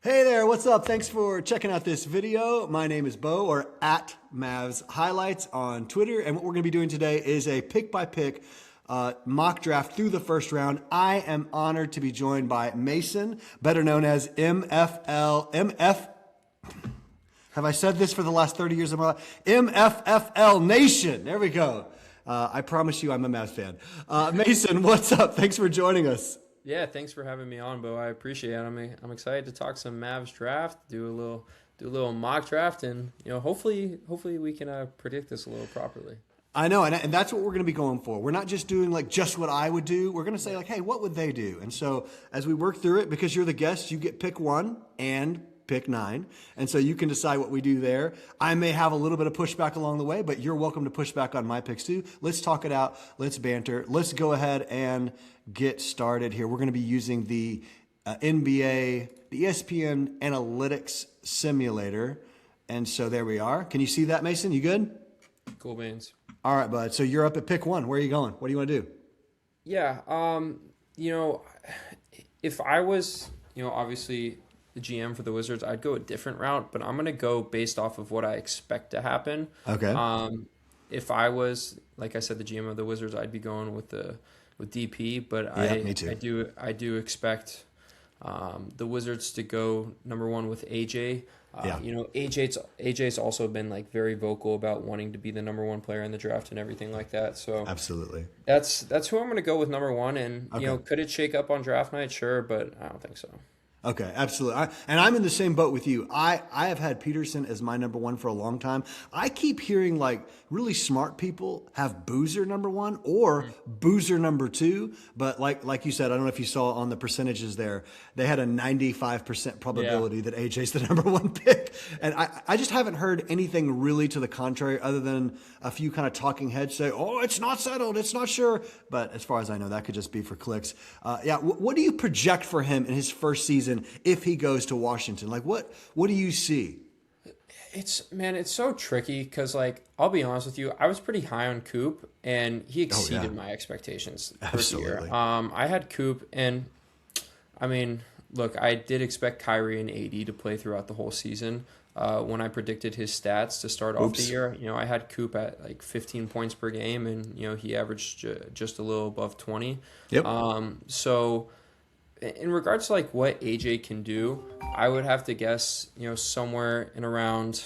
Hey there, what's up? Thanks for checking out this video. My name is Bo, or at Mavs Highlights on Twitter. And what we're going to be doing today is a pick-by-pick mock draft through the first round. I am honored to be joined by Mason, better known as MF. Have I said this for the last 30 years of my life? MFFL Nation. There we go. I promise you I'm a Mavs fan. Mason, what's up? Thanks for joining us. Yeah, thanks for having me on, Bo. I appreciate it. I'm excited to talk some Mavs draft, do a little mock draft, and hopefully we can predict this a little properly. I know, and that's what we're going to be going for. We're not just doing like just what I would do. We're going to say like, hey, what would they do? And so as we work through it, because you're the guest, you get pick 1 and pick 9. And so you can decide what we do there. I may have a little bit of pushback along the way, but you're welcome to push back on my picks too. Let's talk it out. Let's banter. Let's go ahead and get started here. We're going to be using the NBA, the ESPN Analytics Simulator. And so there we are. Can you see that, Mason? You good? Cool beans. All right, bud. So you're up at pick 1. Where are you going? What do you want to do? Yeah, if I was, obviously the GM for the Wizards, I'd go a different route, but I'm gonna go based off of what I expect to happen. Okay. If I was, like I said, the GM of the Wizards, I'd be going with DP, but Yeah, me too. I do expect the Wizards to go number 1 with AJ. Yeah. AJ's also been like very vocal about wanting to be the number 1 player in the draft and everything like that. So Absolutely. that's who I'm going to go with number 1. And Okay. could it shake up on draft night? Sure, but I don't think so. Okay, absolutely. And I'm in the same boat with you. I have had Peterson as my number 1 for a long time. I keep hearing like really smart people have Boozer number 1 or Boozer number 2. But like you said, I don't know if you saw on the percentages there, they had a 95% probability that AJ's the number 1 pick. And I just haven't heard anything really to the contrary other than a few kind of talking heads say, oh, it's not settled, it's not sure. But as far as I know, that could just be for clicks. What do you project for him in his first season if he goes to Washington? Like what do you see? It's so tricky because, like, I'll be honest with you, I was pretty high on Coop, and he exceeded my expectations this year. I had Coop, and I mean, look, I did expect Kyrie and AD to play throughout the whole season. When I predicted his stats to start off the year, I had Coop at like 15 points per game, and he averaged just a little above 20. Yep. So in regards to like what AJ can do, I would have to guess, somewhere in around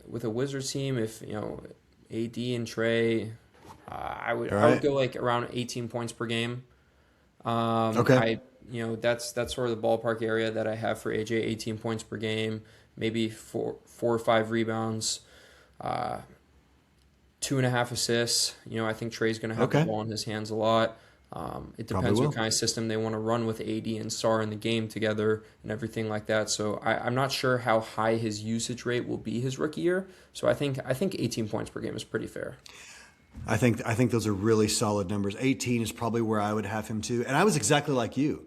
with a Wizards team, if AD and Trey, I would go like around 18 points per game. Okay. That's sort of the ballpark area that I have for AJ. 18 points per game, maybe four or 5 rebounds, 2.5 assists. I think Trey's going to have the ball in his hands a lot. It depends what kind of system they want to run with AD and Sar in the game together and everything like that. So I'm not sure how high his usage rate will be his rookie year. So I think 18 points per game is pretty fair. I think those are really solid numbers. 18 is probably where I would have him too. And I was exactly like you.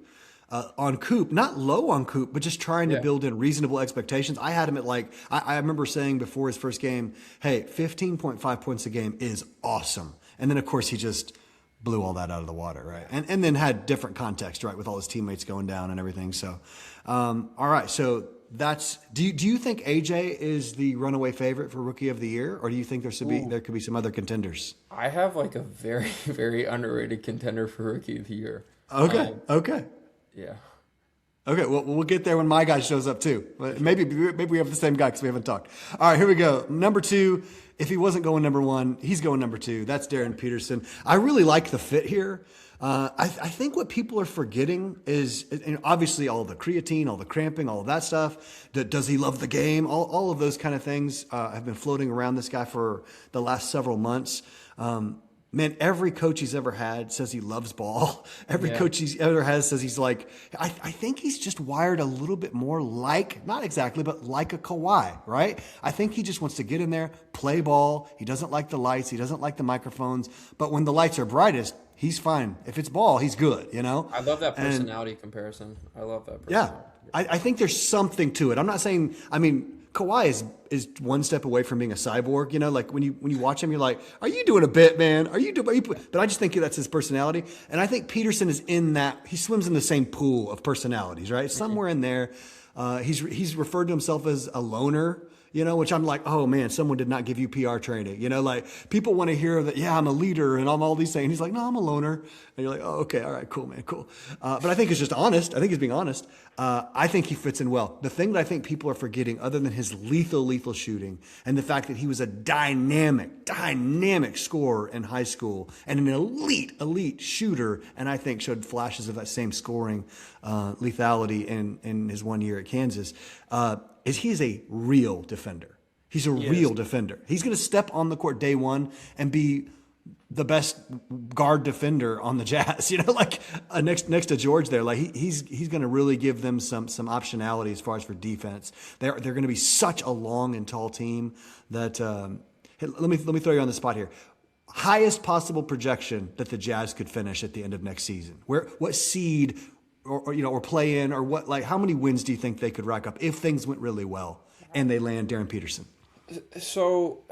On Coop, not low on Coop, but just trying to build in reasonable expectations. I had him at like, I remember saying before his first game, hey, 15.5 points a game is awesome. And then of course he just blew all that out of the water, right? And then had different context, right, with all his teammates going down and everything. So, all right. So that's. Do you think AJ is the runaway favorite for Rookie of the Year, or do you think there could be some other contenders? I have like a very very underrated contender for Rookie of the Year. Okay. Okay. Yeah. Okay, well, we'll get there when my guy shows up too. Maybe we have the same guy because we haven't talked. All right, here we go. Number 2, if he wasn't going number 1, he's going number 2. That's Darren Peterson. I really like the fit here. I think what people are forgetting is obviously all the creatine, all the cramping, all of that stuff. Does he love the game? All of those kind of things have been floating around this guy for the last several months. Man, every coach he's ever had says he loves ball. Every coach he's ever has says he's like, I think he's just wired a little bit more like, not exactly, but like a Kawhi, right? I think he just wants to get in there, play ball. He doesn't like the lights. He doesn't like the microphones. But when the lights are brightest, he's fine. If it's ball, he's good, you know? I love that And personality comparison. I love that yeah, personality. I think there's something to it. I'm not saying, I mean, Kawhi is one step away from being a cyborg, you know, like when you watch him, you're like, are you doing a bit, man? But I just think that's his personality. And I think Peterson is in that, he swims in the same pool of personalities, right? Somewhere in there. He's referred to himself as a loner, you know, which I'm like, oh man, someone did not give you PR training. You know, like people want to hear that, yeah, I'm a leader and I'm all these things. He's like, no, I'm a loner. And you're like, oh, okay, all right, cool, man, cool. But I think it's just honest. I think he's being honest. I think he fits in well. The thing that I think people are forgetting, other than his lethal shooting and the fact that he was a dynamic scorer in high school and an elite shooter, and I think showed flashes of that same scoring lethality in his 1 year at Kansas, is he's a real defender. He's a real defender. He's going to step on the court day one and be the best guard defender on the Jazz. You know, like next to George there. Like he's going to really give them some optionality as far as for defense. They're going to be such a long and tall team that hey, let me throw you on the spot here. Highest possible projection that the Jazz could finish at the end of next season. What seed or play in, or what, like how many wins do you think they could rack up if things went really well and they land Darren Peterson? So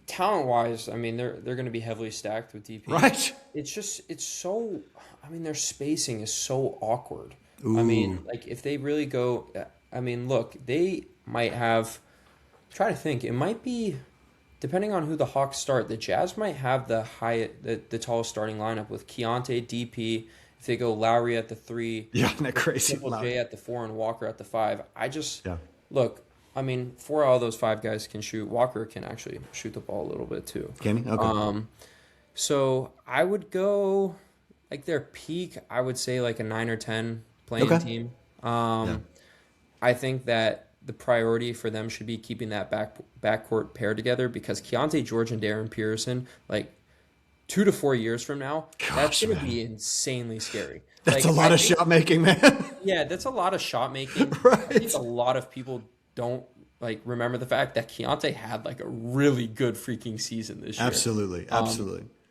talent wise, I mean they're going to be heavily stacked with DP. Right. It's so, I mean their spacing is so awkward. Ooh. I mean, like if they really go, I mean look, they might have, try to think, it might be, depending on who the Hawks start, the Jazz might have the tallest starting lineup with Keontae, DP. If they go Lowry at the 3, yeah, isn't that crazy? Triple J at the 4, and Walker at the 5. Look, I mean, 4 out of those 5 guys can shoot. Walker can actually shoot the ball a little bit too. Can he? Okay. So I would go, like their peak, I would say like a 9 or 10 playing team. I think that the priority for them should be keeping that backcourt pair together, because Keontae George and Darren Peterson, like 2 to 4 years from now, that's going to be insanely scary. That's a lot of shot making, man. Yeah, that's a lot of shot making. Right. I think a lot of people don't like remember the fact that Keontae had like a really good freaking season this year. Absolutely.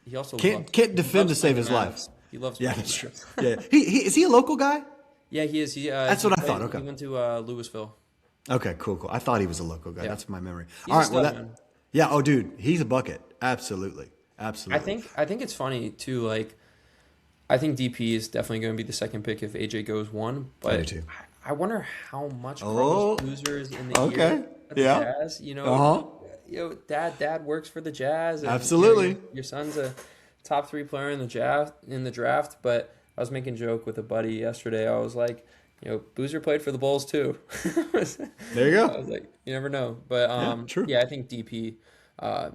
He also can't defend to save his life. He loves. Yeah, that's true. Yeah, is he a local guy? Yeah, he is. That's what I thought. Okay, he went to Louisville. Okay, cool. I thought he was a local guy. Yeah. That's my memory. He's all right, well, yeah. Oh, dude, he's a bucket. Absolutely. I think it's funny too. Like, I think DP is definitely going to be the second pick if AJ goes 1. But I wonder how much Carlos Boozer is in the year at the Jazz. You know, Dad works for the Jazz. And, absolutely. You know, your son's a top 3 player in the draft. But I was making a joke with a buddy yesterday. I was like, you know, Boozer played for the Bulls too. There you go. I was like, you never know. But true. Yeah, I think DP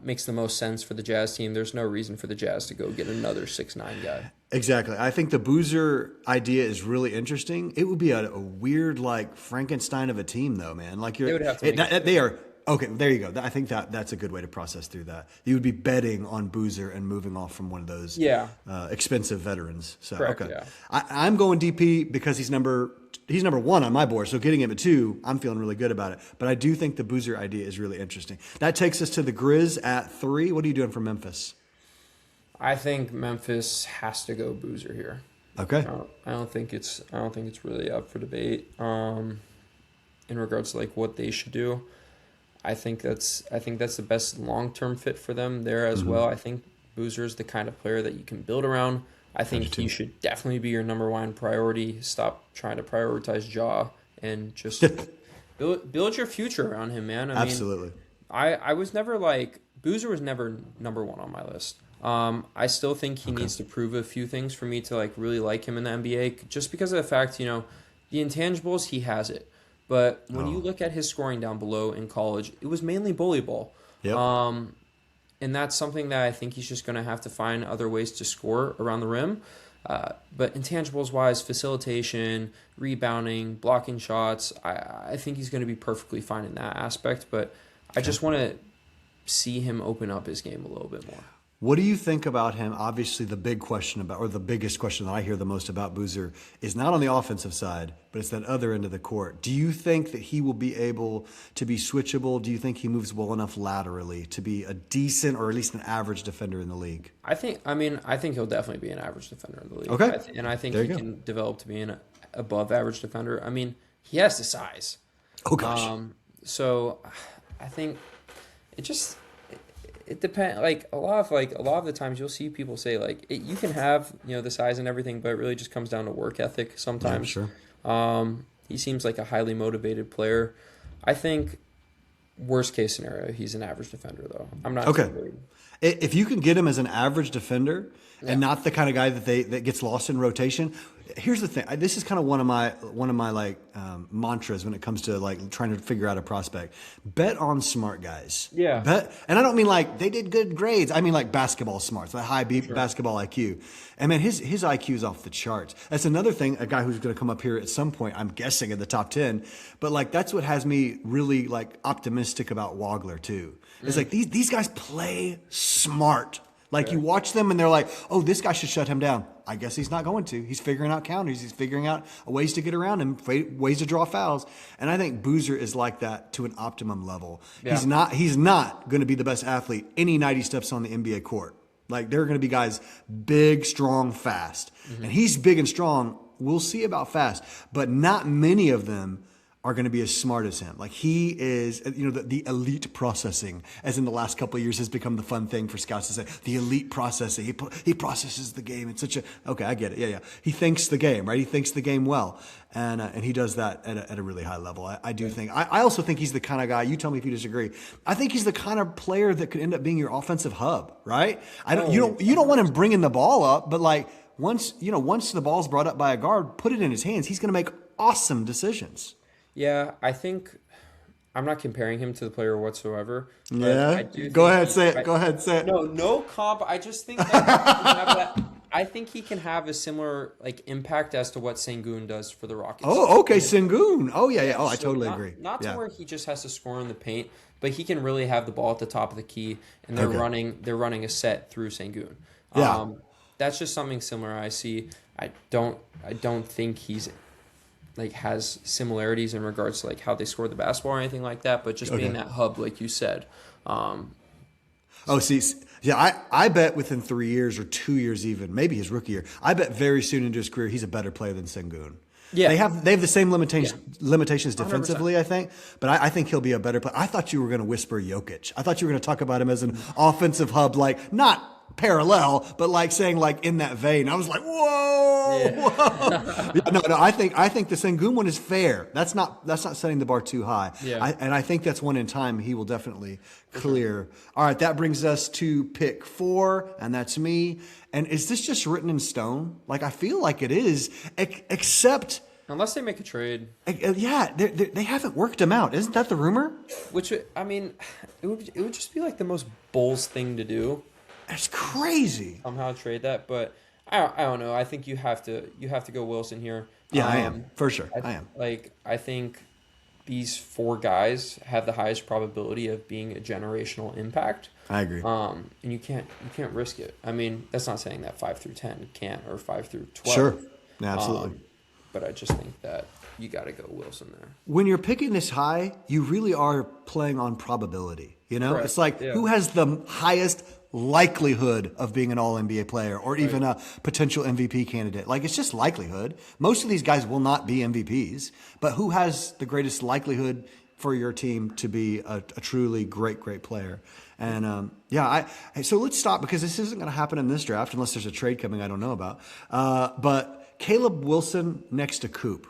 makes the most sense for the Jazz team. There's no reason for the Jazz to go get another 6'9" guy. Exactly. I think the Boozer idea is really interesting. It would be a weird, like Frankenstein of a team, though, man. Like they would have to. They are. Okay, there you go. I think that's a good way to process through that. You would be betting on Boozer and moving off from one of those expensive veterans. So correct, okay, yeah. I'm going DP because he's number 1 on my board. So getting him at 2, I'm feeling really good about it. But I do think the Boozer idea is really interesting. That takes us to the Grizz at 3. What are you doing for Memphis? I think Memphis has to go Boozer here. Okay. I don't think it's really up for debate. In regards to like what they should do. I think that's the best long-term fit for them there as well. I think Boozer is the kind of player that you can build around. I think he should definitely be your number 1 priority. Stop trying to prioritize Ja and just build your future around him, man. Absolutely. I was never like, Boozer was never number 1 on my list. I still think he needs to prove a few things for me to like really like him in the NBA, just because of the fact, you know, the intangibles, he has it. But when you look at his scoring down below in college, it was mainly bully ball. Yep. And that's something that I think he's just going to have to find other ways to score around the rim. But intangibles-wise, facilitation, rebounding, blocking shots, I think he's going to be perfectly fine in that aspect. But I just want to see him open up his game a little bit more. What do you think about him? Obviously, the big question about, or the biggest question that I hear the most about Boozer is not on the offensive side, but it's that other end of the court. Do you think that he will be able to be switchable? Do you think he moves well enough laterally to be a decent or at least an average defender in the league? I think he'll definitely be an average defender in the league. Okay. And I think There he you go. can develop to be an above average defender. I mean, he has the size. Oh, gosh. So I think it depends. Like a lot of the times you'll see people say like you can have the size and everything, but it really just comes down to work ethic sometimes. Yeah, sure. He seems like a highly motivated player. I think worst case scenario, he's an average defender though. I'm not Okay. too worried. If you can get him as an average defender and not the kind of guy that gets lost in rotation, here's the thing. This is kind of one of my like mantras when it comes to like trying to figure out a prospect. Bet on smart guys. Yeah. And I don't mean like they did good grades. I mean like basketball smarts, the high basketball IQ. And man, his IQ is off the charts. That's another thing. A guy who's going to come up here at some point, I'm guessing in the top 10. But like that's what has me really like optimistic about Wagler too. It's like these guys play smart. Like you watch them and they're like, oh, this guy should shut him down. I guess he's not going to. He's figuring out counters. He's figuring out ways to get around him, ways to draw fouls. And I think Boozer is like that to an optimum level. Yeah. He's not going to be the best athlete any night he steps on the NBA court. Like there are going to be guys big, strong, fast. And he's big and strong. We'll see about fast. But not many of them are going to be as smart as him. Like he is, the elite processing, as in the last couple of years has become the fun thing for scouts to say, the elite processing. He processes the game. It's okay, I get it. Yeah. He thinks the game, right? He thinks the game well. And he does that at a really high level. I do think, I also think he's the kind of guy, you tell me if you disagree. I think he's the kind of player that could end up being your offensive hub, right? You don't want him bringing the ball up, but like once the ball's brought up by a guard, put it in his hands. He's going to make awesome decisions. Yeah, I think I'm not comparing him to the player whatsoever. But Yeah, I do go think ahead, say it. Go ahead, say it. No comp. I just think that I think he can have a similar like impact as to what Sengun does for the Rockets. Oh, okay, Sengun. Oh, yeah. Oh, I So totally agree. Not to Yeah. where he just has to score in the paint, but he can really have the ball at the top of the key, and they're running a set through Sengun. Yeah. That's just something similar I see. I don't think he's like has similarities in regards to like how they score the basketball or anything like that, but just being that hub, like you said. I bet within 3 years or 2 years even, maybe his rookie year, I bet very soon into his career he's a better player than Sengun. Yeah. They have the same limitations defensively, I think, but I think he'll be a better player. I thought you were going to whisper Jokic. I thought you were going to talk about him as an offensive hub, like not parallel, but like saying like in that vein. I was like, whoa. No. I think the Sengun one is fair. That's not setting the bar too high. Yeah. And I think that's one in time he will definitely clear. All right, that brings us to pick 4, and that's me. And is this just written in stone? Like I feel like it is, except. Unless they make a trade. Yeah, they haven't worked him out. Isn't that the rumor? Which, I mean, it would just be like the most Bulls thing to do. That's crazy. Somehow trade that, but I don't know. I think you have to go Wilson here. Yeah, I am. For sure. I am. I think these 4 guys have the highest probability of being a generational impact. I agree. And you can't risk it. I mean, that's not saying that 5 through 10 can't or 5 through 12. Sure. Yeah, absolutely. But I just think that you got to go Wilson there. When you're picking this high, you really are playing on probability. Correct. It's like Yeah. who has the highest likelihood of being an all-NBA player or even a potential MVP candidate. Like it's just likelihood. Most of these guys will not be MVPs, but who has the greatest likelihood for your team to be a truly great player? And so let's stop because this isn't going to happen in this draft unless there's a trade coming I don't know about. But Caleb Wilson next to Coop.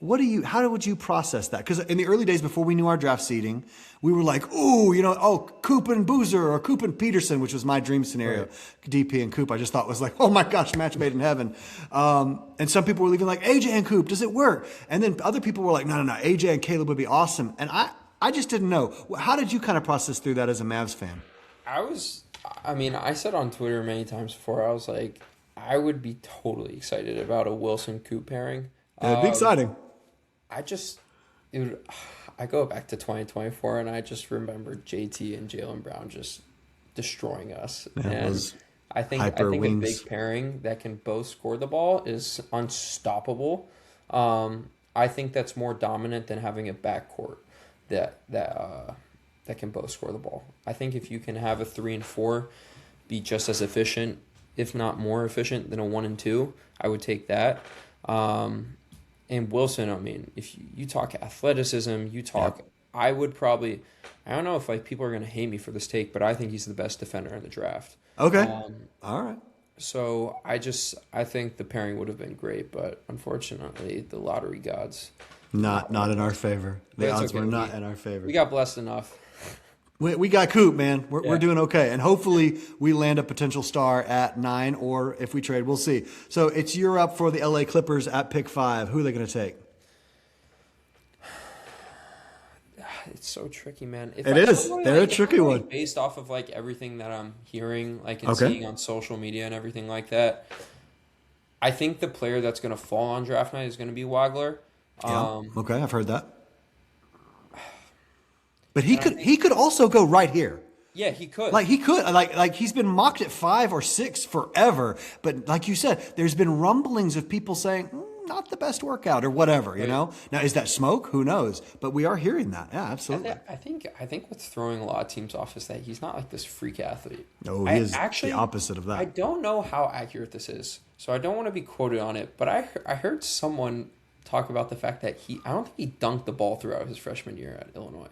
How would you process that? Because in the early days before we knew our draft seeding, we were like, Coop and Boozer or Coop and Peterson, which was my dream scenario. Right. DP and Coop, I just thought was like, oh my gosh, match made in heaven. And some people were leaving like, AJ and Coop, does it work? And then other people were like, no, AJ and Caleb would be awesome. And I just didn't know. How did you kind of process through that as a Mavs fan? I said on Twitter many times before, I was like, I would be totally excited about a Wilson Coop pairing. It'd be exciting. I go back to 2024 and I just remember JT and Jaylen Brown just destroying us. Yeah, And those I hyper think a wings. big pairing that can both score the ball is unstoppable. I think that's more dominant than having a backcourt that can both score the ball. I think if you can have a 3 and 4 be just as efficient, if not more efficient than a 1 and 2, I would take that. And Wilson, I mean, if you talk athleticism, you talk. Yep. I would probably. I don't know if like people are gonna hate me for this take, but I think he's the best defender in the draft. Okay. All right. So I think the pairing would have been great, but unfortunately the lottery gods. Not in our favor. The But it's odds okay. were not in our favor. We got blessed enough. We got Coop, man. We're Yeah. doing okay. And hopefully we land a potential star at 9, or if we trade, we'll see. So it's you're up for the LA Clippers at pick 5. Who are they going to take? It's so tricky, man. If It I is. totally, They're a if tricky totally one. Based off of like everything that I'm hearing, like and Okay. seeing on social media and everything like that, I think the player that's going to fall on draft night is going to be Wagler. Yeah. Okay, I've heard that. But And I think, he could also go right here. yeah, he could. Like he could, like he's been mocked at 5 or 6 forever. But like you said, there's been rumblings of people saying not the best workout or whatever. You Right. know. Now is that smoke? Who knows? But we are hearing that. Yeah, absolutely. I think what's throwing a lot of teams off is that he's not like this freak athlete. No, I he is actually, the opposite of I that. don't know how accurate this is, so I don't want to be quoted on it. But I heard someone talk about the fact that I don't think he dunked the ball throughout his freshman year at Illinois.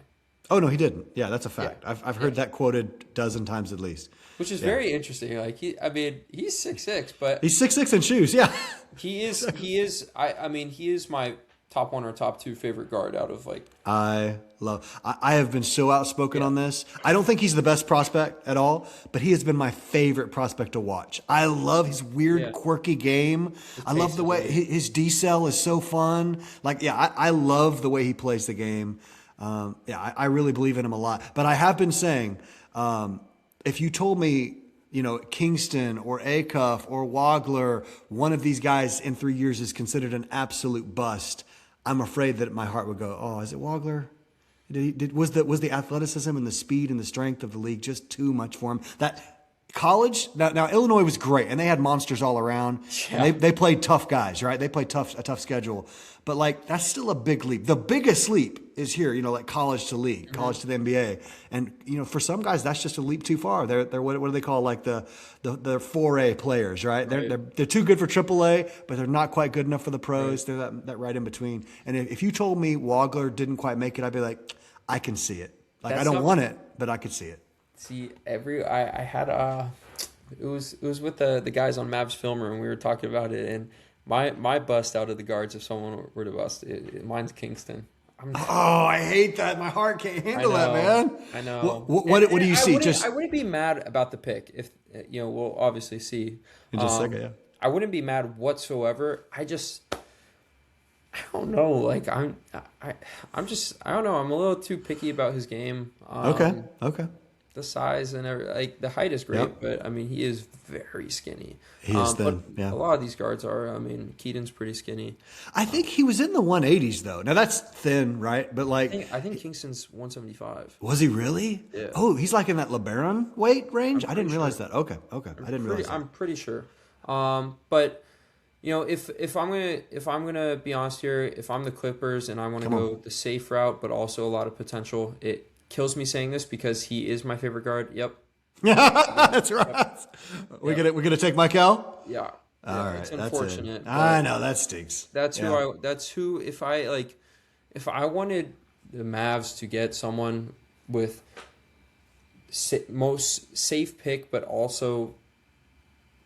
Oh no, he didn't. Yeah, that's a fact. Yeah. I've heard that quoted a dozen times at least. Which is Yeah. very interesting. Like he's 6'6", but He's 6'6" in shoes. Yeah. he is. I mean, he is my top 1 or top 2 favorite guard out of like. I have been so outspoken on this. I don't think he's the best prospect at all, but he has been my favorite prospect to watch. I love his weird, Yeah. quirky game. I love the way Basically. his decel is so fun. Like, yeah, I love the way he plays the game. I really believe in him a lot. But I have been saying, if you told me, Kingston or Acuff or Wagler, one of these guys in 3 years is considered an absolute bust, I'm afraid that my heart would go, oh, is it Wagler? Was the athleticism and the speed and the strength of the league just too much for him? That college now Illinois was great and they had monsters all around. Yeah. And they played tough guys, right? They played a tough schedule, but like that's still a big leap. The biggest leap is here, like college to league, college to the NBA, and for some guys that's just a leap too far. They're what do they call like the 4A players, right? They're too good for AAA, but they're not quite good enough for the pros. They're that right in between. And if you told me Wagler didn't quite make it, I'd be like, I can see it. Like That's I don't not- want it, but I could see it. See, I had it was with the guys on Mavs Filmer, and we were talking about it, and my bust out of the guards, if someone were to bust, mine's Kingston. Oh, I hate that. My heart can't handle that, man. I know. What do you see? I wouldn't be mad about the pick if we'll obviously see In just a second, yeah. I wouldn't be mad whatsoever. I don't know. Like I'm just I don't know. I'm a little too picky about his game. Okay. The size and like the height is great, Yep. but I mean he is very skinny. He is thin, but yeah. a lot of these guards are. I mean Keaton's pretty skinny. I think he was in the 180s though. Now that's thin, right? But like, I think Kingston's 175. was he really? Yeah. Oh, he's like in that LeBaron weight range. I didn't pretty realize that. Okay. I didn't realize that. I'm pretty sure. But if I'm gonna be honest here, if I'm the Clippers and I want to go the safe route, but also a lot of potential, it kills me saying this because he is my favorite guard. Yep. That's right. We're gonna take Michael. Yeah. All right, It's that's unfortunate. it. but I know that stinks. That's Yeah. who if I wanted the Mavs to get someone with most safe pick, but also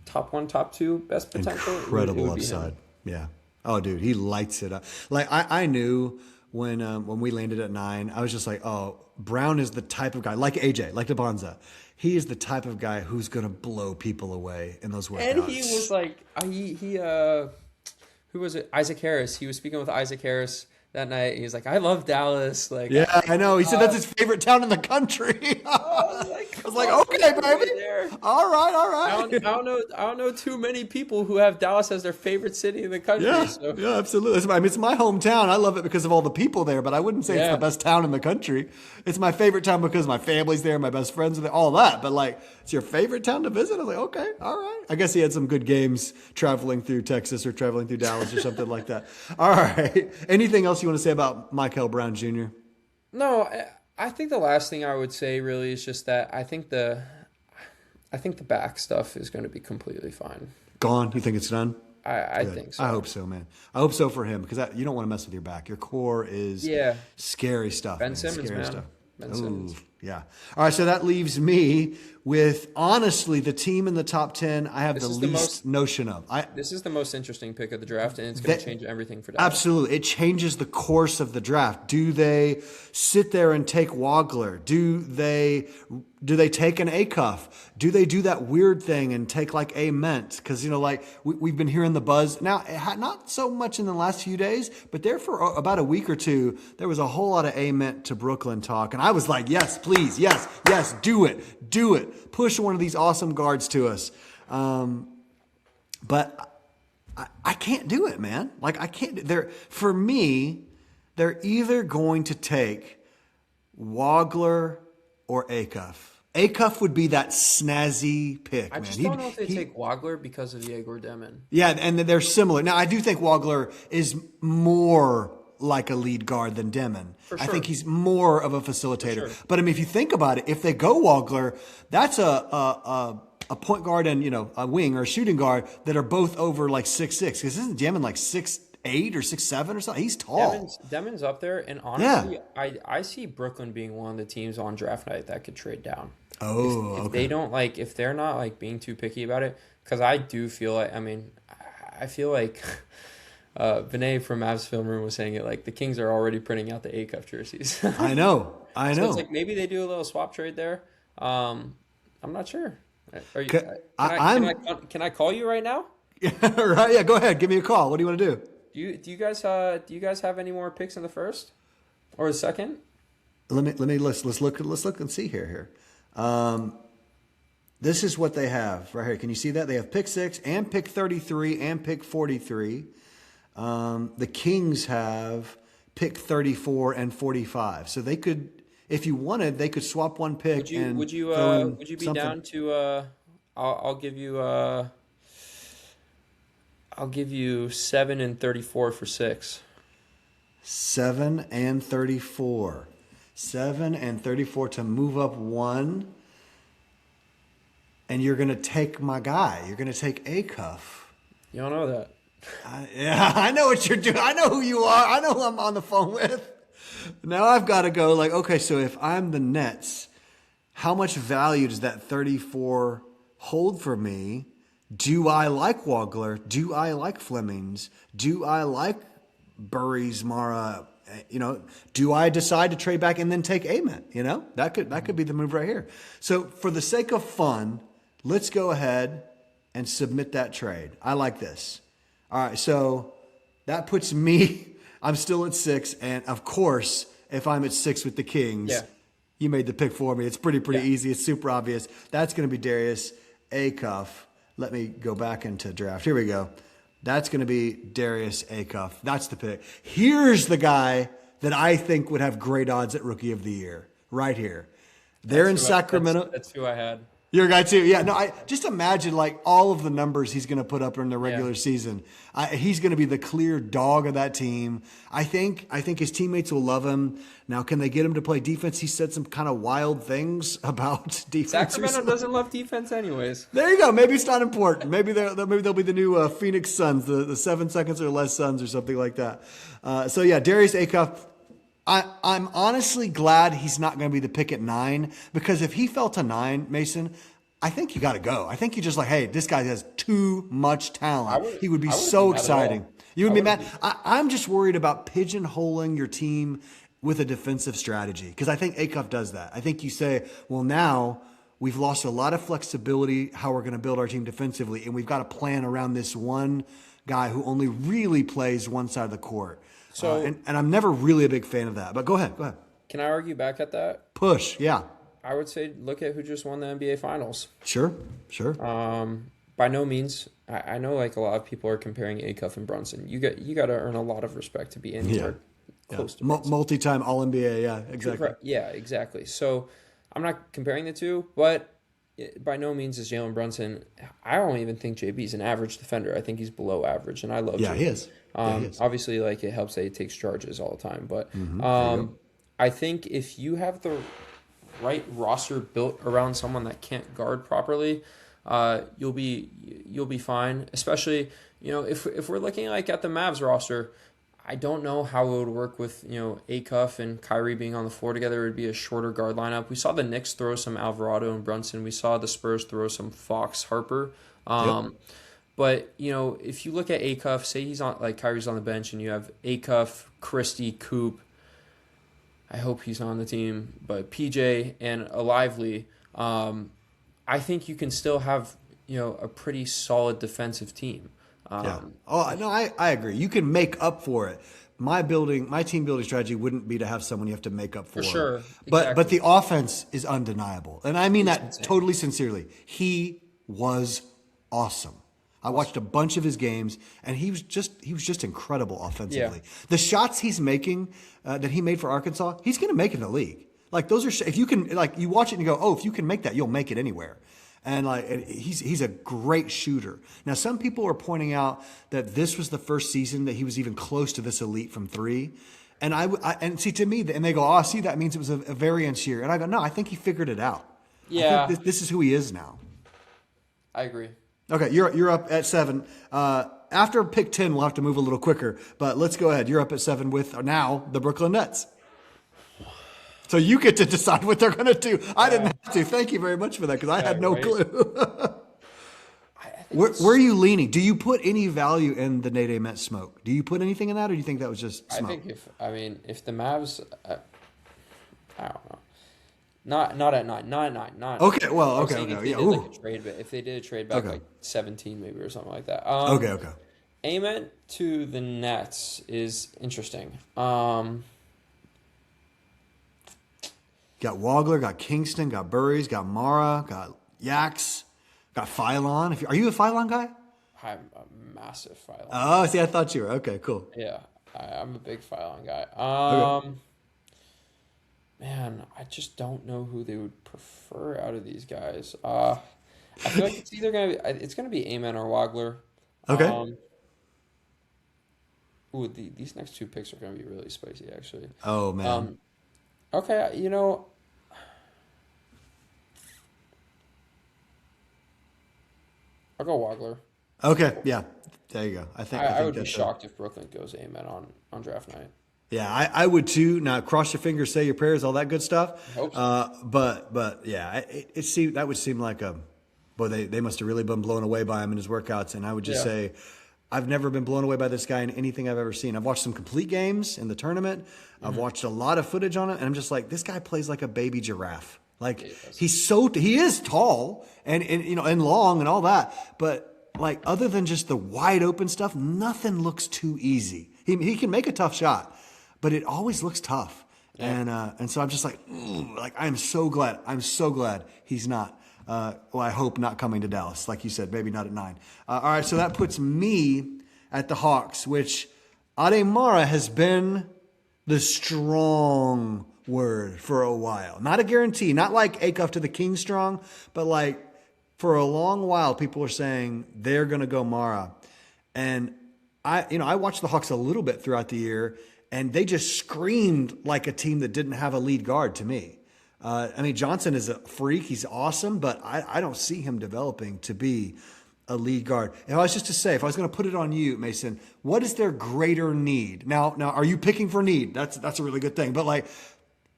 top 1, top 2 best potential. Incredible it would be him. upside. Yeah. Oh, dude, he lights it up. Like I knew when we landed at 9, I was just like, oh, Brown is the type of guy like AJ, like DeBonza. He is the type of guy who's gonna blow people away in those workouts. And he was like, who was it? Isaac Harris. He was speaking with Isaac Harris that night. And he's like, I love Dallas. Like, yeah, I know. He said that's his favorite town in the country. I was like, was like, okay, baby. There. All right, all I right. don't know too many people who have Dallas as their favorite city in the country. Yeah, So. yeah, absolutely. It's my hometown. I love it because of all the people there, but I wouldn't say it's Yeah. the best town in the country. It's my favorite town because my family's there, my best friends are there, all that. But like, it's your favorite town to visit? I was like, okay, all right. I guess he had some good games traveling through Texas or traveling through Dallas or something like that. All right. Anything else you want to say about Michael Brown Jr.? No, I think the last thing I would say really is just that I think the back stuff is going to be completely fine. Gone? You think it's done? I Good. think so. I hope so, man. I hope so for him because you don't want to mess with your back. Your core is scary stuff. Ben man. Simmons, Scary man. stuff. Ben Simmons. Yeah. All right. So that leaves me with honestly the team in the top 10. I have the least notion of. This is the most interesting pick of the draft, and it's going to change everything for Dallas. Absolutely. It changes the course of the draft. Do they sit there and take Wagler? Do they take an Acuff? Do they do that weird thing and take like a Ment? Because, like we've been hearing the buzz. Now, not so much in the last few days, but there for about a week or two, there was a whole lot of a Ment to Brooklyn talk. And I was like, yes, please. Yes, do it. Push one of these awesome guards to us. But I can't do it, man. Like I can't. For me, they're either going to take Wagler or Acuff. Acuff would be that snazzy pick. I man. just don't know if they take Wagler because of Igor Demin. Yeah, and they're similar. Now I do think Wagler is more like a lead guard than Demin. For sure. I think he's more of a facilitator. Sure. But I mean, if you think about it, if they go Wagler, that's a point guard and a wing or a shooting guard that are both over like 6'6". Because isn't Demin like 6'8" or 6'7" or something? He's tall. Demin's up there, and honestly, I see Brooklyn being one of the teams on draft night that could trade down. Oh, if okay. they don't if they're not being too picky about it, because I do feel like, I feel like Vinay from Mavs Film Room was saying it the Kings are already printing out the Acuff jerseys. I know. So it's maybe they do a little swap trade there. I'm not sure. Are you, can I call you right now? Right? Yeah, go ahead. Give me a call. What do you want to do? Do you guys have any more picks in the first or the second? Let's look and see here. This is what they have right here. Can you see that? They have pick 6 and pick 33 and pick 43. The Kings have pick 34 and 45. So they could, if you wanted, they could swap one pick. Would you be something. down to? I'll give you 7 and 34 for 6. 7 and 34. 7 and 34 to move up one. And you're going to take my guy. You're going to take Acuff. You don't know that. I know what you're doing. I know who you are. I know who I'm on the phone with. Now I've got to go okay, so if I'm the Nets, how much value does that 34 hold for me? Do I like Wagler? Do I like Flemings? Do I like Burries, Mara? Do I decide to trade back and then take Ament? That could be the move right here. So for the sake of fun, let's go ahead and submit that trade. I like this. All right, so that puts me, I'm still at 6. And of course, if I'm at 6 with the Kings, you made the pick for me. It's pretty easy. It's super obvious. That's going to be Darius Acuff. Let me go back into draft. Here we go. That's going to be Darius Acuff. That's the pick. Here's the guy that I think would have great odds at Rookie of the Year. Right here. They're in Sacramento. That's who I had. Your guy too. Yeah, no, I just imagine all of the numbers he's going to put up in the regular season. He's going to be the clear dog of that team. I think his teammates will love him. Now, can they get him to play defense? He said some kind of wild things about defense. Sacramento doesn't love defense anyways. There you go. Maybe it's not important. Maybe they'll be the new Phoenix Suns, the 7 seconds or less Suns or something like that. Darius Acuff. I'm honestly glad he's not going to be the pick at 9 because if he fell to 9, Mason, I think you got to go. I think you just hey, this guy has too much talent. He would be so exciting. You would be mad. I'm just worried about pigeonholing your team with a defensive strategy because I think Acuff does that. I think you say, well, now we've lost a lot of flexibility how we're going to build our team defensively, and we've got to plan around this one guy who only really plays one side of the court. So, and I'm never really a big fan of that. But go ahead. Can I argue back at that? Push, yeah. I would say look at who just won the NBA Finals. Sure, sure. By no means, I know like a lot of people are comparing Acuff and Brunson. You got to earn a lot of respect to be anywhere close to Brunson. Multi-time All NBA. Yeah, exactly. Yeah, exactly. So I'm not comparing the two, but by no means is Jalen Brunson. I don't even think JB's an average defender. I think he's below average, and I love. Yeah, JB. he is. He is. Obviously, like it helps that he takes charges all the time, but I think if you have the right roster built around someone that can't guard properly, you'll be fine. Especially, if we're looking like at the Mavs roster, I don't know how it would work with Acuff and Kyrie being on the floor together. It would be a shorter guard lineup. We saw the Knicks throw some Alvarado and Brunson. We saw the Spurs throw some Fox Harper. But if you look at Acuff, say he's on like Kyrie's on the bench, and you have Acuff, Christie, Coop. I hope he's on the team, but PJ and a Lively, I think you can still have a pretty solid defensive team. Oh no, I agree. You can make up for it. My team building strategy wouldn't be to have someone you have to make up for. Sure, but the offense is undeniable, and I mean that totally sincerely. He was awesome. I watched a bunch of his games, and he was just incredible offensively. Yeah. The shots he's making that he made for Arkansas, he's going to make in the league. Like those are if you can you watch it and you go, oh, if you can make that, you'll make it anywhere. And he's a great shooter. Now some people are pointing out that this was the first season that he was even close to this elite from three. And and see to me, and they go, oh, see that means it was a variance year. And I go, no, I think he figured it out. Yeah, I think this is who he is now. I agree. Okay, you're up at 7. After pick 10, we'll have to move a little quicker, but let's go ahead. You're up at 7 with now the Brooklyn Nets. So you get to decide what they're going to do. I didn't have to. Thank you very much for that because I had no clue. Where are you leaning? Do you put any value in the Nate Ament smoke? Do you put anything in that, or do you think that was just smoke? I think if the Mavs, I don't know. Not at 9. Not at 9. Okay, well, okay. If they Yeah. did like a trade, but if they did a trade back like 17 maybe or something like that. Okay. Ament to the Nets is interesting. Got Wagler, got Kingston, got Burries, got Mara, got Yaks, got Phylon. Are you a Phylon guy? I'm a massive Phylon. Oh, see, I thought you were. Okay, cool. Yeah, I'm a big Phylon guy. Okay. Man, I just don't know who they would prefer out of these guys. I feel like it's either gonna be Ament or Wagler. Okay. These next two picks are gonna be really spicy, actually. Oh man. Okay, I'll go Wagler. Okay, yeah, there you go. I think I would be that's shocked if Brooklyn goes Ament on draft night. Yeah, I would too. Now, cross your fingers, say your prayers, all that good stuff. I hope so. But yeah, that would seem like they must have really been blown away by him in his workouts. And I would just say, I've never been blown away by this guy in anything I've ever seen. I've watched some complete games in the tournament. I've watched a lot of footage on it, and I'm just like, this guy plays like a baby giraffe. Like he is tall and long and all that, but like other than just the wide open stuff, nothing looks too easy. He can make a tough shot, but it always looks tough. Yeah. And so I'm just like I'm so glad he's not. I hope not coming to Dallas, like you said, maybe not at 9. All right, so that puts me at the Hawks, which Ademara has been the strong word for a while. Not a guarantee, not like Acuff to the King strong, but like for a long while, people are saying they're going to go Mara. And I watched the Hawks a little bit throughout the year, and they just screamed like a team that didn't have a lead guard to me. Johnson is a freak. He's awesome, but I don't see him developing to be a lead guard. If I was just to say, if I was going to put it on you, Mason, what is their greater need? Now, are you picking for need? That's a really good thing. But like,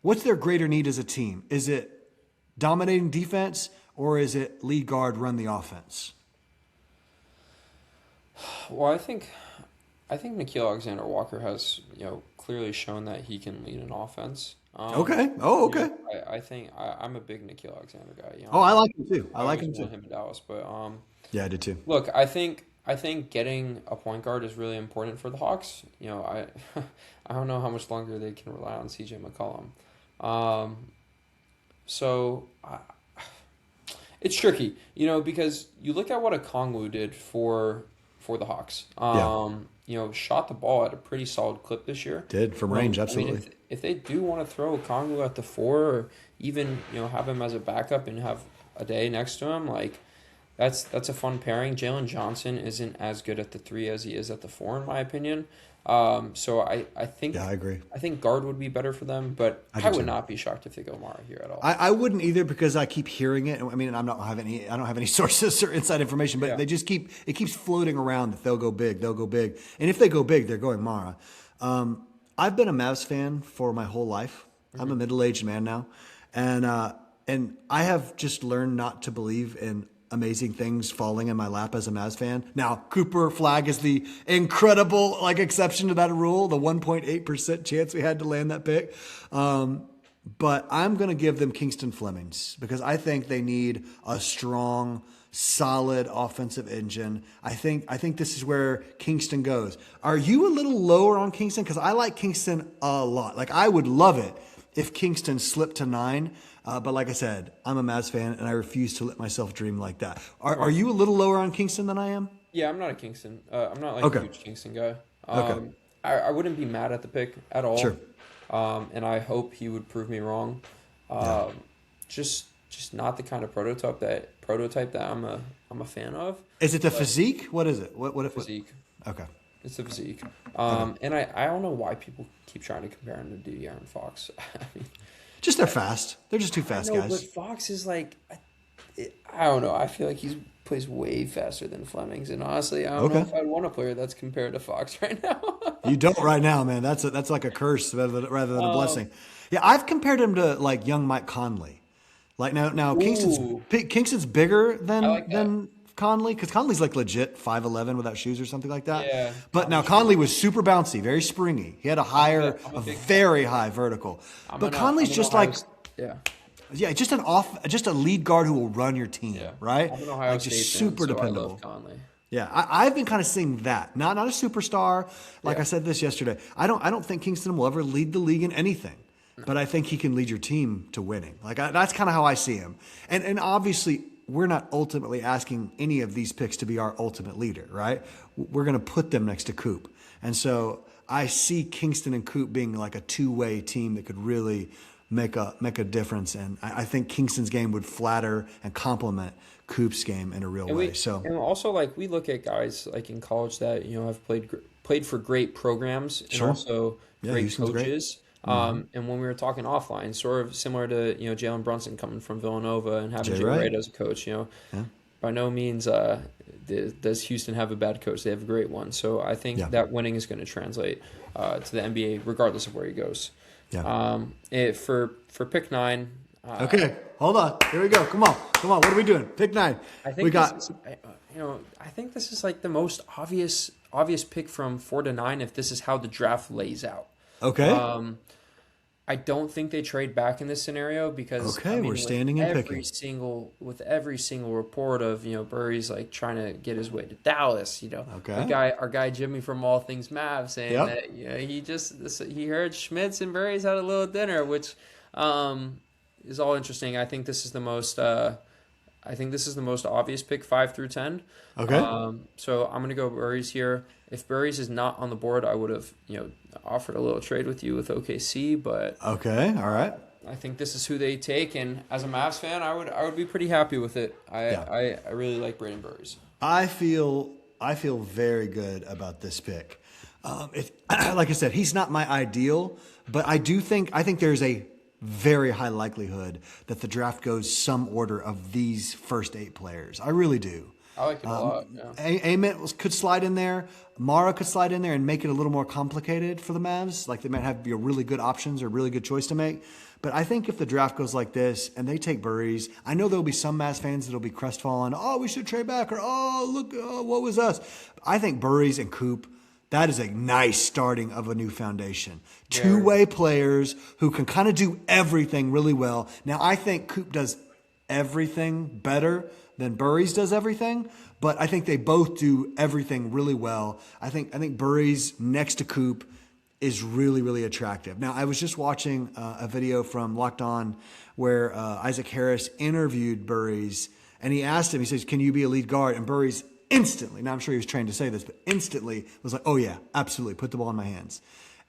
what's their greater need as a team? Is it dominating defense, or is it lead guard, run the offense? Well, I think Nickeil Alexander-Walker has clearly shown that he can lead an offense. Okay. Oh, okay. I think I'm a big Nickeil Alexander guy. I like him too. I like him too. Him in Dallas, but yeah, I did too. Look, I think getting a point guard is really important for the Hawks. I I don't know how much longer they can rely on CJ McCollum. So it's tricky, because you look at what Okongwu did for the Hawks. Yeah. Shot the ball at a pretty solid clip this year. Did from range, I mean, absolutely. if they do want to throw Okongwu at the 4, or even have him as a backup and have a day next to him, like that's a fun pairing. Jalen Johnson isn't as good at the 3 as he is at the 4, in my opinion. So I think Yeah, I agree. I think guard would be better for them, but I I do would too. not be shocked if they go Mara here at all. I wouldn't either because I keep hearing it. I mean, I don't have any sources or inside information, but Yeah. it keeps floating around that they'll go big. And if they go big, they're going Mara. I've been a Mavs fan for my whole life. I'm a middle-aged man now. And I have just learned not to believe in amazing things falling in my lap as a Mavs fan. Now, Cooper Flag is the incredible exception to that rule, the 1.8% chance we had to land that pick. But I'm going to give them Kingston Flemings because I think they need a strong, solid offensive engine. I think this is where Kingston goes. Are you a little lower on Kingston? Because I like Kingston a lot. Like, I would love it if Kingston slipped to 9. But like I said, I'm a Mavs fan, and I refuse to let myself dream like that. Are you a little lower on Kingston than I am? Yeah, I'm not a Kingston. I'm not like Okay. a huge Kingston guy. Okay. I wouldn't be mad at the pick at all. Sure. And I hope he would prove me wrong. Just not the kind of prototype that I'm a fan of. Is it the physique? What is it? What if Physique. Okay. It's the physique. And I don't know why people keep trying to compare him to De'Aaron Fox. I mean, Just they're fast. They're just too fast, no, guys. but Fox is like, I don't know. I feel like he plays way faster than Flemings, and honestly, I don't know Okay. if I'd want a player that's compared to Fox right now. You don't right now, man. That's like a curse rather than a blessing. Yeah, I've compared him to like young Mike Conley. Like now Ooh. Kingston's bigger than I like that. than Conley because Conley's like legit 5'11" without shoes or something like that. Yeah. But now Conley was super bouncy, very springy. He had a very high vertical. But Conley's just like just a lead guard who will run your team, right? I'm an Ohio Like State just fan, super so dependable. I love Conley. Yeah, I've been kind of seeing that. Not a superstar. Like I said this yesterday. I don't think Kingston will ever lead the league in anything, but I think he can lead your team to winning. Like that's kind of how I see him. And obviously, we're not ultimately asking any of these picks to be our ultimate leader, right? We're going to put them next to Coop, and so I see Kingston and Coop being like a two-way team that could really make a difference. And I think Kingston's game would flatter and complement Coop's game in a real way. And also, like, we look at guys like in college that have played for great programs and also great Houston's coaches. And when we were talking offline, sort of similar to Jalen Brunson coming from Villanova and having Jay Wright as a coach. By no means does Houston have a bad coach. They have a great one. So I think that winning is going to translate to the NBA regardless of where he goes. Yeah. For pick 9. Okay, hold on. Here we go. Come on. What are we doing? Pick 9. I think I think this is like the most obvious pick from 4 to 9 if this is how the draft lays out. Okay. I don't think they trade back in this scenario because we're standing and picking. With every single report of Burry's like trying to get his way to Dallas. Our guy Jimmy from All Things Mavs saying that he heard Schmitz and Burry's had a little dinner, which is all interesting. I think this is the most obvious pick 5 through 10. Okay. So I'm gonna go Burry's here. If Burry's is not on the board, I would have offered a little trade with you with OKC, but okay, all right. I think this is who they take, and as a Mavs fan, I would be pretty happy with it. I really like Brandon Burry's. I feel very good about this pick. Like I said, he's not my ideal, but I think there's a very high likelihood that the draft goes some order of these first 8 players. I really do. I like it a lot. Yeah. Ament could slide in there. Mara could slide in there and make it a little more complicated for the Mavs. Like they might have really good options or really good choice to make. But I think if the draft goes like this and they take Burry's, I know there'll be some Mavs fans that'll be crestfallen. Oh, we should trade back, or look, what was us? I think Burry's and Coop, that is a nice starting of a new foundation. Two-way players who can kind of do everything really well. Now, I think Coop does everything better than Burry's does everything, but I think they both do everything really well. I think Burry's next to Coop is really, really attractive. Now, I was just watching a video from Locked On where Isaac Harris interviewed Burries, and he asked him, he says, can you be a lead guard? And Burries instantly, now I'm sure he was trained to say this, but instantly was like, oh yeah, absolutely, put the ball in my hands.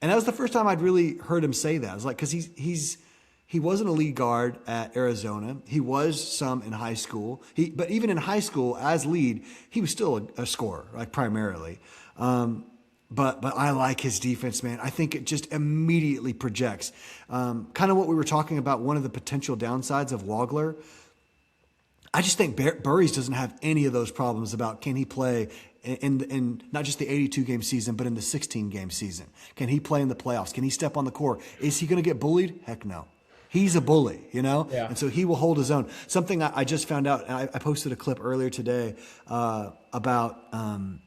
And that was the first time I'd really heard him say that. I was like, because he wasn't a lead guard at Arizona. He was some in high school. But even in high school as lead, he was still a scorer, like primarily. But I like his defense, man. I think it just immediately projects. Kind of what we were talking about, one of the potential downsides of Wagler. I just think Burries doesn't have any of those problems about can he play in not just the 82-game season, but in the 16-game season. Can he play in the playoffs? Can he step on the court? Is he going to get bullied? Heck no. He's a bully, you know? Yeah. And so he will hold his own. Something I just found out, and I posted a clip earlier today about an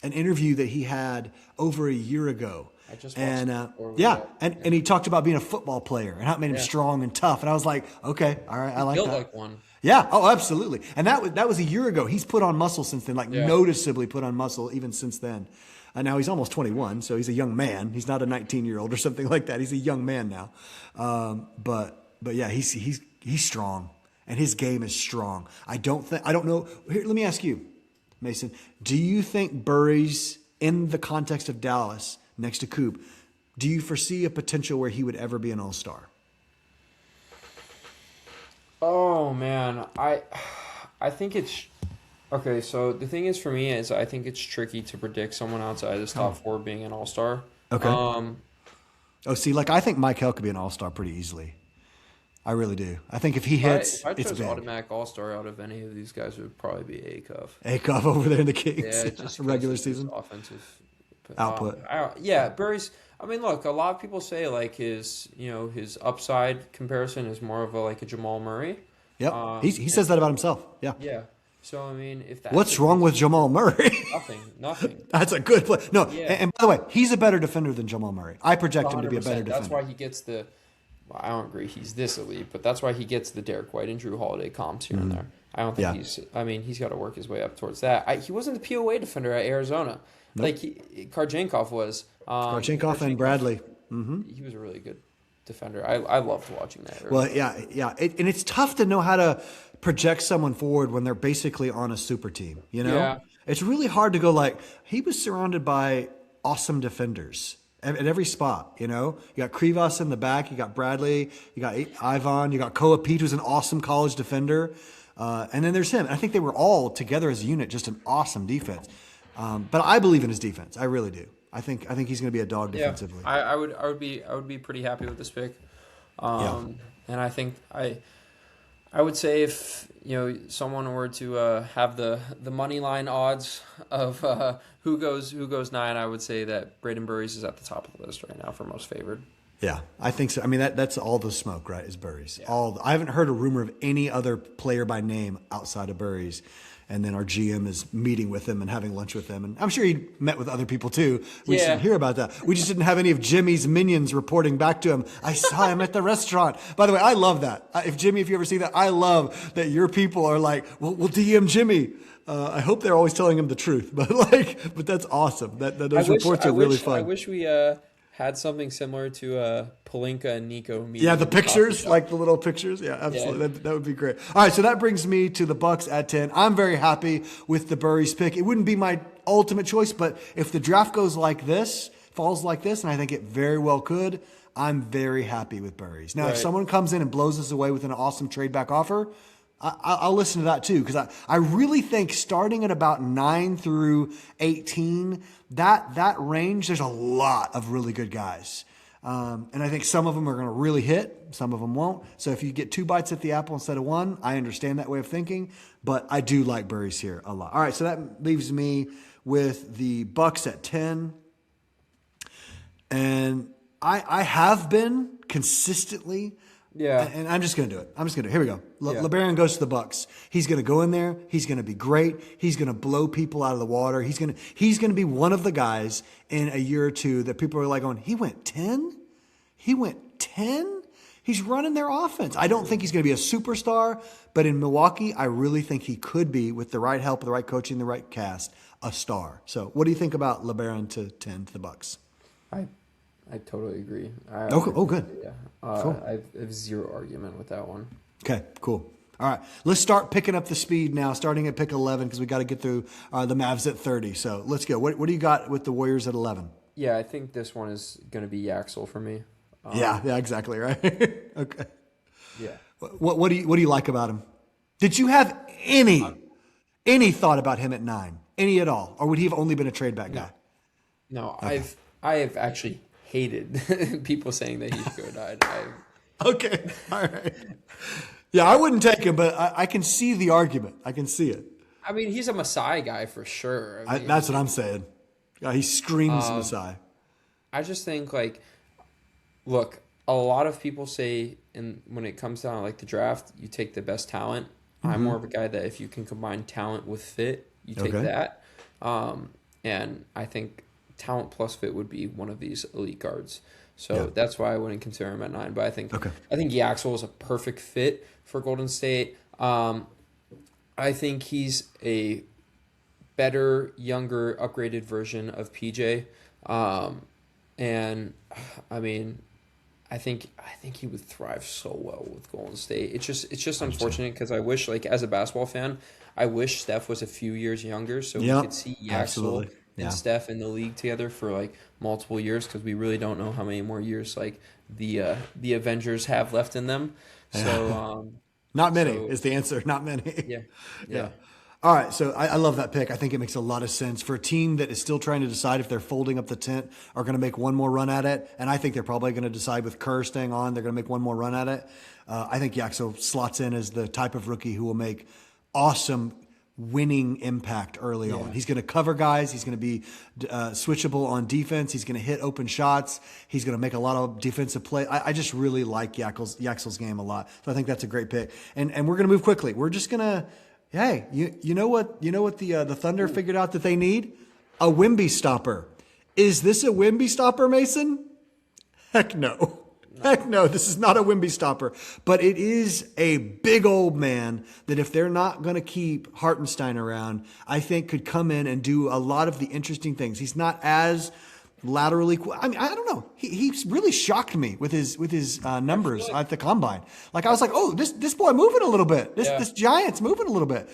interview that he had over a year ago. I just watched and he talked about being a football player and how it made him strong and tough. And I was like, okay, all right, I like built that. like one. Yeah, oh, absolutely. And that was a year ago. He's put on muscle since then, noticeably put on muscle even since then. Now he's almost 21, so he's a young man. He's not a 19-year-old or something like that. He's a young man now. But yeah, he's strong, and his game is strong. I don't know. Here, let me ask you, Mason. Do you think Burries, in the context of Dallas, next to Coop, do you foresee a potential where he would ever be an All-Star? Oh man, I think it's okay. So the thing is for me is I think it's tricky to predict someone outside this top four being an all-star. Okay. See, like I think Mike Hell could be an all-star pretty easily. I really do. I think if he hits, if I it's chose big. automatic all-star out of any of these guys, it would probably be Acuff. Acuff over there in the Kings. Yeah, just regular season offensive output. Burries. I mean, look, a lot of people say like his upside comparison is more of a Jamal Murray. Yep, he says that about himself. Yeah. Yeah. So I mean, if that's what's wrong with Jamal Murray? Nothing. That's a good play. No, Yeah. and by the way, he's a better defender than Jamal Murray. I project him to be a better 100%. defender. That's why he gets the. Well, I don't agree he's this elite, but that's why he gets the Derek White and Drew Holiday comps here and there. I don't think he's. I mean, he's got to work his way up towards that. He wasn't the POA defender at Arizona. Nope. Like Karchenkov was. Karchenkov and Bradley. Mm-hmm. He was a really good defender. I loved watching that. Well, yeah. And it's tough to know how to project someone forward when they're basically on a super team, you know? Yeah. It's really hard to go like, he was surrounded by awesome defenders at every spot, you know? You got Krivas in the back, you got Bradley, you got Ivan, you got Koa Pete, who's an awesome college defender. And then there's him. And I think they were all together as a unit, just an awesome defense. But I believe in his defense. I really do. I think he's going to be a dog defensively. I would be pretty happy with this pick. And I think I would say if someone were to have the money line odds of who goes 9, I would say that Braden Burries is at the top of the list right now for most favored. Yeah, I think so. I mean that's all the smoke, right? Is Burries. Yeah. I haven't heard a rumor of any other player by name outside of Burries. And then our GM is meeting with him and having lunch with him. And I'm sure he met with other people too. We just didn't hear about that. We just didn't have any of Jimmy's minions reporting back to him. I saw him at the restaurant. By the way, I love that. If you ever see that, I love that your people are like, well, we'll DM Jimmy. I hope they're always telling him the truth. But that's awesome. Those reports are really fun. I wish we had something similar to Pelinka and Nico meeting. Yeah, the pictures, like the little pictures. Yeah, absolutely. Yeah. That would be great. All right, so that brings me to the Bucks at 10. I'm very happy with the Burries pick. It wouldn't be my ultimate choice, but if the draft goes like this, falls like this, and I think it very well could, I'm very happy with Burries. Now, if someone comes in and blows us away with an awesome trade back offer, I'll listen to that too, because I really think starting at about 9 through 18, that range, there's a lot of really good guys. And I think some of them are going to really hit, some of them won't. So if you get 2 bites at the apple instead of 1, I understand that way of thinking, but I do like Burries here a lot. All right, so that leaves me with the Bucks at 10. And I have been consistently. Yeah. And I'm just going to do it. Here we go. LeBaron goes to the Bucks. He's going to go in there. He's going to be great. He's going to blow people out of the water. He's going to be one of the guys in a year or two that people are like going, he went 10? He went 10? He's running their offense. I don't think he's going to be a superstar, but in Milwaukee, I really think he could be, with the right help, the right coaching, the right cast, a star. So what do you think about LeBaron to 10 to the Bucks? I totally agree. Oh, good. Yeah. Cool. I have zero argument with that one. Okay, cool. All right, let's start picking up the speed now, starting at pick 11 because we got to get through the Mavs at 30. So let's go. What do you got with the Warriors at 11? Yeah, I think this one is going to be Yaxel for me. Yeah, exactly right. Okay. Yeah. What do you like about him? Did you have any thought about him at 9, any at all, or would he have only been a trade back guy? No, okay. I have actually hated people saying that he should go 9. Okay, all right. Yeah, I wouldn't take him, but I can see the argument. I can see it. I mean, he's a Masai guy for sure. I mean, that's what I'm saying. Yeah, he screams Masai. I just think, like, look, a lot of people say when it comes down to, like, the draft, you take the best talent. Mm-hmm. I'm more of a guy that if you can combine talent with fit, you take that. And I think talent plus fit would be one of these elite guards. So that's why I wouldn't consider him at 9. But I think Yaxel is a perfect fit for Golden State. I think he's a better, younger, upgraded version of PJ. And I mean, I think he would thrive so well with Golden State. It's just unfortunate because I wish, like, as a basketball fan, I wish Steph was a few years younger so we could see Yaxel and Steph in the league together for, like, multiple years because we really don't know how many more years, like, the Avengers have left in them. So not many is the answer. Not many. Yeah. All right, so I love that pick. I think it makes a lot of sense for a team that is still trying to decide if they're folding up the tent or going to make one more run at it. And I think they're probably going to decide with Kerr staying on, they're going to make one more run at it. I think Yaxel slots in as the type of rookie who will make awesome winning impact early on. He's going to cover guys. He's going to be switchable on defense. He's going to hit open shots. He's going to make a lot of defensive play. I just really like Yaxel's game a lot. So I think that's a great pick. And we're going to move quickly. We're just going to, hey, you know what the Thunder figured out that they need? A Wemby stopper. Is this a Wemby stopper, Mason? Heck no. Heck no, this is not a Wemby stopper. But it is a big old man that if they're not going to keep Hartenstein around, I think could come in and do a lot of the interesting things. He's not as laterally. I mean, I don't know. He's really shocked me with his numbers at the combine. Like I was like, oh, this boy moving a little bit. This Giant's moving a little bit.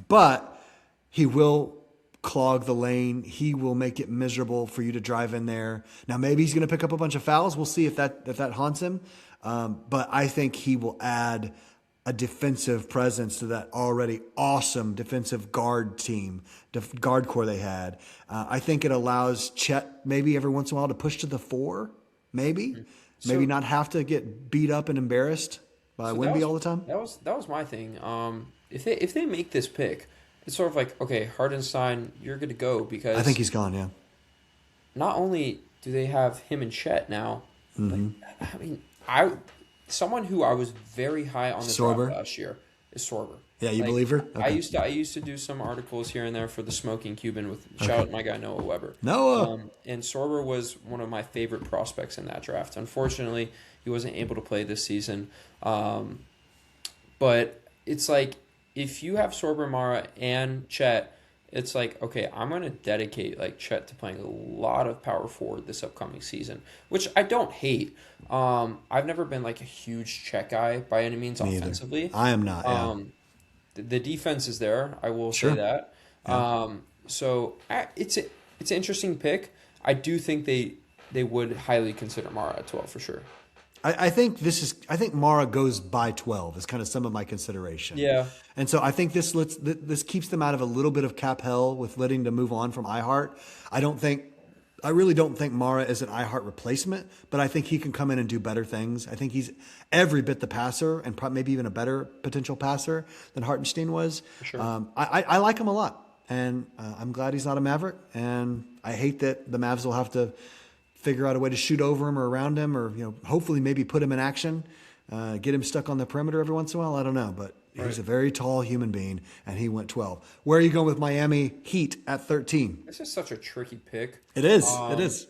But he will clog the lane. He will make it miserable for you to drive in there. Now, maybe he's going to pick up a bunch of fouls. We'll see if that haunts him. But I think he will add a defensive presence to that already awesome defensive guard team, guard core they had. I think it allows Chet maybe every once in a while to push to the 4, maybe not have to get beat up and embarrassed by Wemby all the time. That was my thing. If they make this pick, it's sort of like, okay, Hartenstein, you're good to go because I think he's gone. Yeah. Not only do they have him and Chet now, but, I mean, someone who I was very high on the draft last year is Sorber. Yeah, you believe her? Okay. I used to do some articles here and there for the Smoking Cuban with shout out my guy Noah Weber. And Sorber was one of my favorite prospects in that draft. Unfortunately, he wasn't able to play this season. But it's like if you have Sorber, Mara, and Chet, it's like, okay, I'm going to dedicate like Chet to playing a lot of power forward this upcoming season, which I don't hate. I've never been like a huge Chet guy by any means offensively. I am not. The defense is there. I will say that. Yeah. So it's an interesting pick. I do think they would highly consider Mara at 12 for sure. I think Mara goes by 12 is kind of some of my consideration. Yeah. And so I think this keeps them out of a little bit of cap hell with letting them move on from iHeart. I really don't think Mara is an iHeart replacement, but I think he can come in and do better things. I think he's every bit the passer and maybe even a better potential passer than Hartenstein was. For sure. I like him a lot, and I'm glad he's not a Maverick. And I hate that the Mavs will have to figure out a way to shoot over him or around him, or hopefully maybe put him in action, get him stuck on the perimeter every once in a while. I don't know, but he's a very tall human being, and he went 12. Where are you going with Miami Heat at 13? This is such a tricky pick. It is. It is.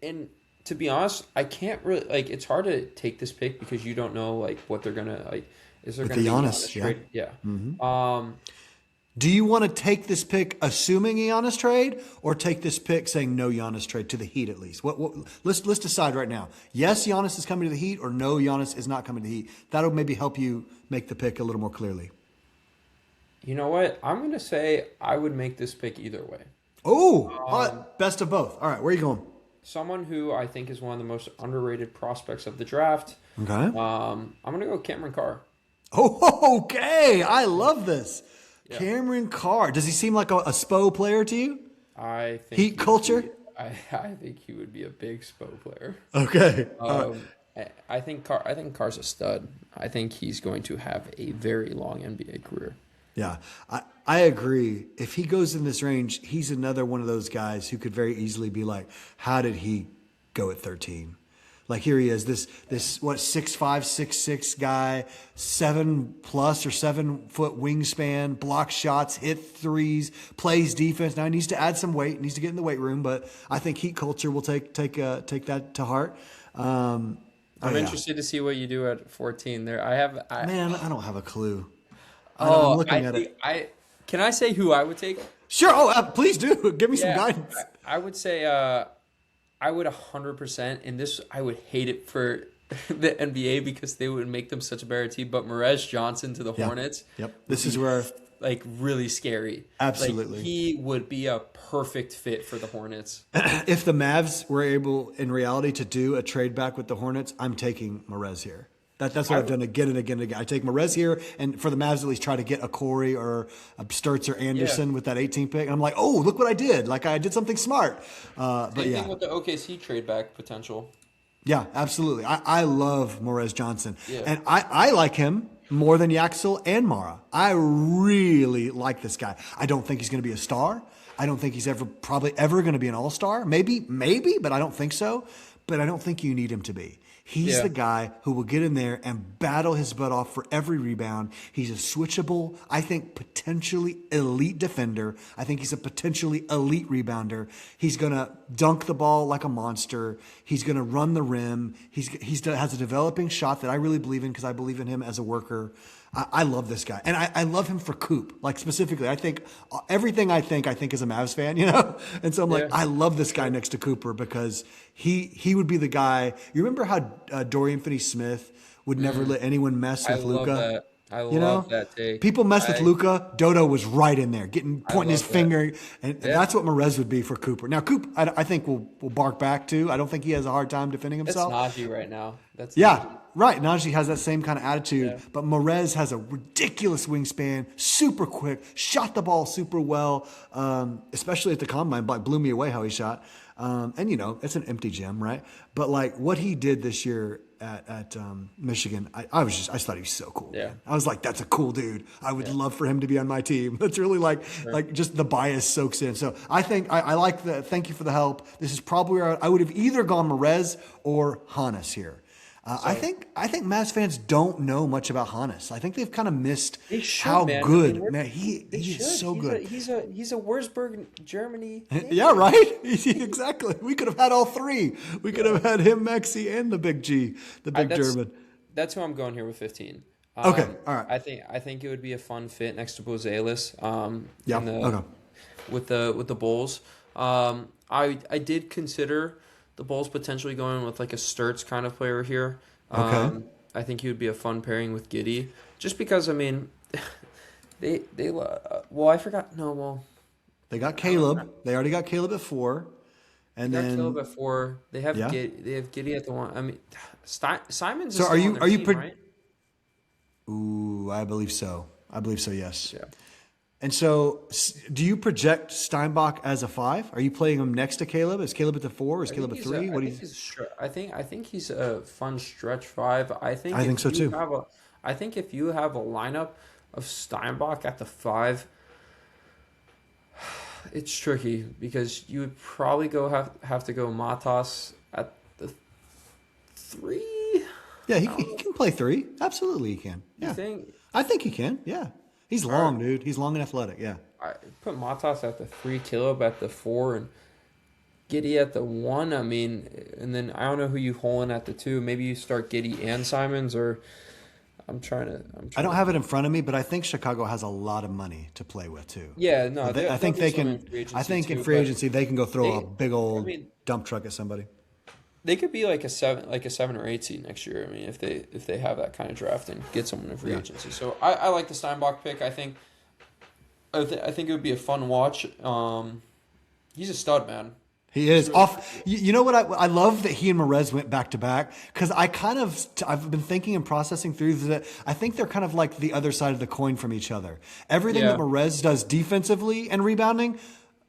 And to be honest, I can't really it's hard to take this pick because you don't know what they're gonna Is there going to be Giannis? trade? Yeah. Mm-hmm. Do you want to take this pick assuming a Giannis trade, or take this pick saying no Giannis trade to the Heat at least? Let's decide right now. Yes, Giannis is coming to the Heat, or no, Giannis is not coming to the Heat. That'll maybe help you make the pick a little more clearly. You know what? I'm going to say I would make this pick either way. Oh, best of both. All right, where are you going? Someone who I think is one of the most underrated prospects of the draft. Okay. I'm going to go Cameron Carr. Oh, okay. I love this. Yeah. Cameron Carr. Does he seem like a SPO player to you? I think Heat culture? I think he would be a big SPO player. Okay. I think Carr's a stud. I think he's going to have a very long NBA career. Yeah, I agree. If he goes in this range, he's another one of those guys who could very easily be like, how did he go at 13? Like here he is, this 6'5", 6'6" guy, 7+ or 7 foot wingspan, blocks shots, hit threes, plays defense. Now he needs to add some weight, needs to get in the weight room, but I think Heat culture will take that to heart. I'm interested to see what you do at 14 there. I don't have a clue. I'm looking at it. Can I say who I would take? Sure. Oh, please do. Give me some guidance. I would say I would 100%, and this I would hate it for the NBA because they would make them such a better team. But Morez Johnson to the Hornets. Yep. This is where really scary. Absolutely. Like, he would be a perfect fit for the Hornets. If the Mavs were able in reality to do a trade back with the Hornets, I'm taking Morez here. That's what I've done again and again and again. I take Morez here, and for the Mavs at least try to get a Corey or a Sturtz or Anderson with that 18 pick. And I'm like, oh, look what I did. Like I did something smart. Same thing with the OKC trade back potential. Yeah, absolutely. I love Morez Johnson. Yeah. And I like him more than Yaxel and Mara. I really like this guy. I don't think he's going to be a star. I don't think he's probably ever going to be an all-star. Maybe, but I don't think so. But I don't think you need him to be. He's the guy who will get in there and battle his butt off for every rebound. He's a switchable, I think, potentially elite defender. I think he's a potentially elite rebounder. He's going to dunk the ball like a monster. He's going to run the rim. He has a developing shot that I really believe in because I believe in him as a worker. I love this guy. And I love him for Coop. Like specifically, I think everything I think as a Mavs fan, you know? And so I'm like, I love this guy next to Cooper because he would be the guy. You remember how Dorian Finney-Smith would never let anyone mess with Luka? I love that take. People mess with Luka. Dodo was right in there, pointing his finger, and that's what Morez would be for Cooper. Now, Coop, I think will bark back too. I don't think he has a hard time defending himself. That's Najee right now. Najee. Right. Najee has that same kind of attitude, but Morez has a ridiculous wingspan, super quick, shot the ball super well, especially at the combine. But blew me away how he shot. And you know, it's an empty gym, right? But like what he did this year at Michigan, I just thought he was so cool. Yeah. Man. I was like, that's a cool dude. I would love for him to be on my team. That's really like just the bias soaks in. So I think I like thank you for the help. This is probably where I would have either gone Morez or Hannes here. I think Mavs fans don't know much about Hannes. I think they've kind of missed how good he is. So good. He's a Wurzburg, Germany. Yeah, right. Exactly. We could have had all three. We could have had him, Maxey, and the big G, the big German. That's who I'm going here with 15. Okay, all right. I think it would be a fun fit next to Bozelis. With the Bulls. I did consider the Bulls potentially going with like a Sturtz kind of player here. Okay. I think he would be a fun pairing with Giddey, just because I mean, they I forgot. No, well, they got Caleb. They already got Caleb at 4, and then Caleb at 4. They have Giddey at the 1. I mean, Simons. So is are you team, right? Ooh, I believe so. Yes. Yeah. And so, do you project Steinbach as a 5? Are you playing him next to Caleb? Is Caleb at the 4? Is Caleb at 3? I think he's a fun stretch 5. I think so too. I think if you have a lineup of Steinbach at the 5, it's tricky because you would probably have to go Matas at the 3. Yeah, he can play 3. Absolutely, he can. Yeah, I think he can. Yeah. He's long, dude. He's long and athletic, yeah. I put Matas at the 3, Caleb at the 4, and Giddey at the 1. I mean, and then I don't know who you hole in at the 2. Maybe you start Giddey and Simons, or I don't to have it think. in front of me, but I think Chicago has a lot of money to play with too. Yeah, no, I they'll think do they some in can. free I agency think in too, free but agency they can go throw a they, big I old mean, dump truck at somebody. they could be like a 7 or 8 seed next year. I mean, if they have that kind of draft and get someone in free Yeah. agency. So I like the Steinbach pick. I think it would be a fun watch. He's a stud, man. He He's is really off. You know what? I love that he and Merez went back to back because I've been thinking and processing through that. I think they're kind of like the other side of the coin from each other. Everything that yeah, Merez does defensively and rebounding,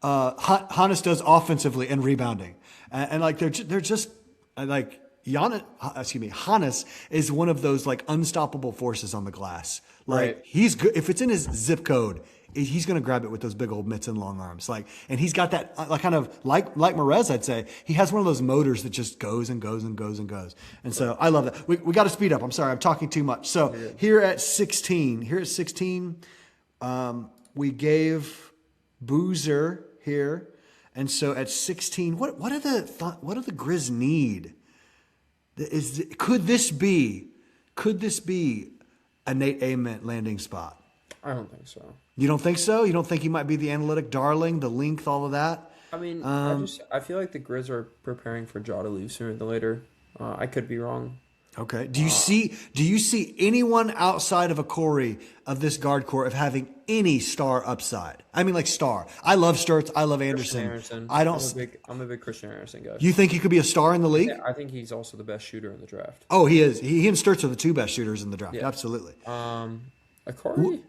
Hannes does offensively and rebounding, and like they're just like Hannes is one of those like unstoppable forces on the glass. Like right. he's good if it's in his zip code. He's going to grab it with those big old mitts and long arms. Like, and he's got that like kind of like Merez, I'd say. He has one of those motors that just goes and goes and goes and goes. And so I love that. We got to speed up. I'm sorry, I'm talking too much. So here at 16, we gave Boozer here, and so at 16, what do the Grizz need? Could this be a Nate Ament landing spot? I don't think so. You don't think so? You don't think he might be the analytic darling, the length, all of that? I mean, I feel like the Grizz are preparing for Ja to leave sooner than later. I could be wrong. Okay. Do you see anyone outside of a Corey of this guard core of having any star upside? I mean, like star. I love Sturts. I love Christian Anderson. Anderson. I don't. I'm a big Christian Anderson guy. You think he could be a star in the league? Yeah, I think he's also the best shooter in the draft. Oh, he is. He and Sturts are the two best shooters in the draft. Yeah. Absolutely. A Corey?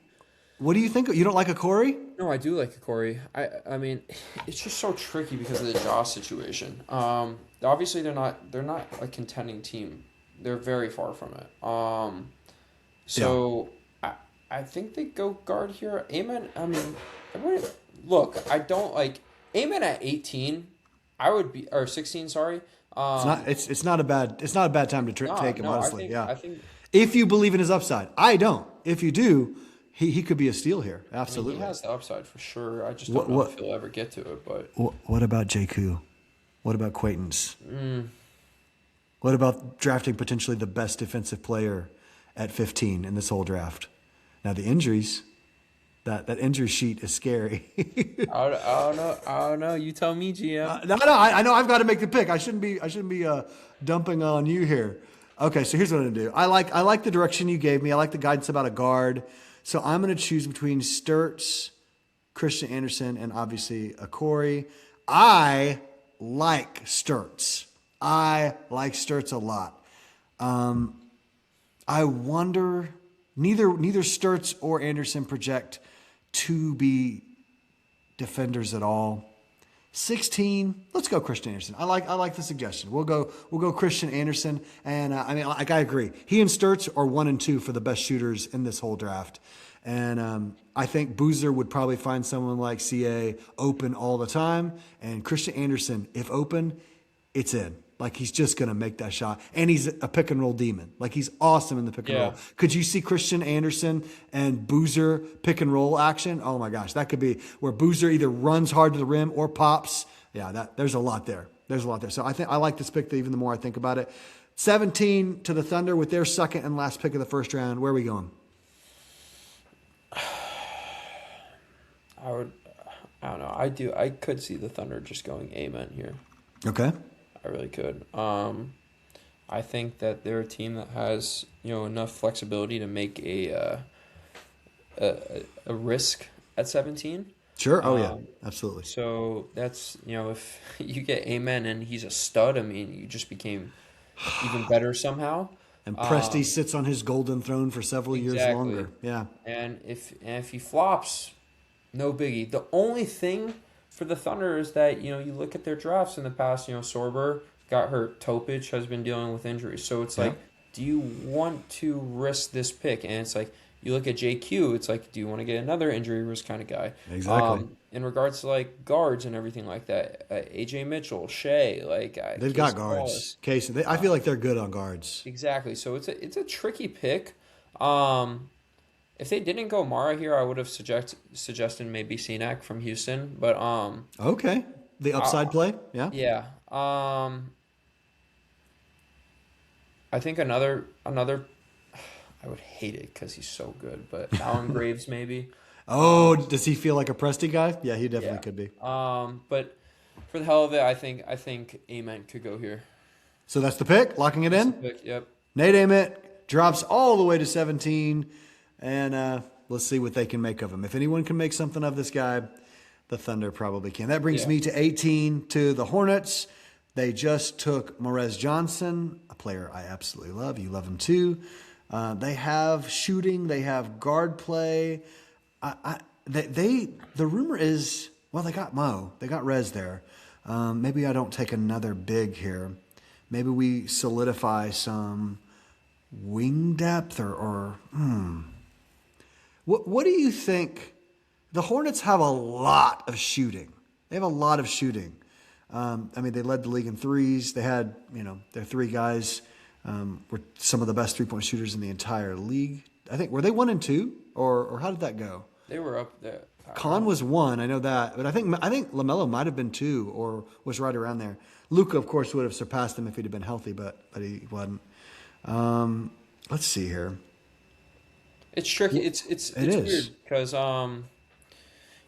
What do you think? You don't like a Corey? No, I do like a Corey. I mean, it's just so tricky because of the Josh situation. Obviously they're not a contending team. They're very far from it. So I think they go guard here. Amen. I mean, I don't like Amen at 18. I would be or 16. Sorry. It's not a bad time to take him. Honestly, I think if you believe in his upside, I don't. If you do, he could be a steal here. Absolutely. I mean, he has the upside for sure. I just don't know if he'll ever get to it. But what about JQ? What about Quaintance? What about drafting potentially the best defensive player at 15 in this whole draft? Now the injuries, that injury sheet is scary. I don't know. You tell me, GM. No, I know I've got to make the pick. I shouldn't be dumping on you here. Okay, so here's what I'm gonna do. I like the direction you gave me. I like the guidance about a guard. So I'm gonna choose between Sturts, Christian Anderson, and obviously a Corey. I like Sturts. I like Sturts a lot. I wonder neither Sturts or Anderson project to be defenders at all. 16, let's go Christian Anderson. I like the suggestion. We'll go Christian Anderson, and I agree. He and Sturts are 1 and 2 for the best shooters in this whole draft, and I think Boozer would probably find someone like CA open all the time, and Christian Anderson, if open, it's in. Like he's just gonna make that shot, and he's a pick and roll demon. Like he's awesome in the pick and roll. Could you see Christian Anderson and Boozer pick and roll action? Oh my gosh, that could be where Boozer either runs hard to the rim or pops. Yeah, there's a lot there. So I like this pick even the more I think about it. 17 to the Thunder with their second and last pick of the first round. Where are we going? I don't know. I could see the Thunder just going amen here. Okay. I really could. I think that they're a team that has enough flexibility to make a risk at 17. Sure. Oh yeah, absolutely. So that's if you get amen and he's a stud, I mean you just became even better somehow. And Presti sits on his golden throne for several years longer. Yeah. And if he flops, no biggie. The only thing for the Thunder is that you look at their drafts in the past. Sorber got hurt. Topic has been dealing with injuries. So it's like, do you want to risk this pick? And it's like you look at JQ. It's like, do you want to get another injury risk kind of guy? Exactly. In regards to like guards and everything like that, AJ Mitchell, Shea, they've got guards. Case, I feel like they're good on guards. Exactly. So it's a tricky pick. If they didn't go Mara here, I would have suggested maybe Cenac from Houston, but okay, the upside play, yeah, yeah. I think another. I would hate it because he's so good. But Alan Graves maybe. Oh, does he feel like a Presti guy? Yeah, he definitely Yeah. could be. But for the hell of it, I think Ament could go here. So that's the pick, locking it That's the in. pick. Yep. Nate Ament drops all the way to 17, and let's see what they can make of him. If anyone can make something of this guy, the Thunder probably can. That brings Yeah. me to 18 to the Hornets. They just took Morez Johnson, a player I absolutely love. You love him too. They have shooting. They have guard play. The rumor is, well, they got Mo. They got Rez there. Maybe I don't take another big here. Maybe we solidify some wing depth or What do you think? The Hornets have a lot of shooting. They have a lot of shooting. They led the league in threes. They had, their three guys were some of the best three-point shooters in the entire league. I think, were they 1 and 2? Or how did that go? They were up there. Khan was 1, I know that. But I think LaMelo might have been 2 or was right around there. Luka, of course, would have surpassed him if he'd have been healthy, but he wasn't. Let's see here. It's tricky. It's weird because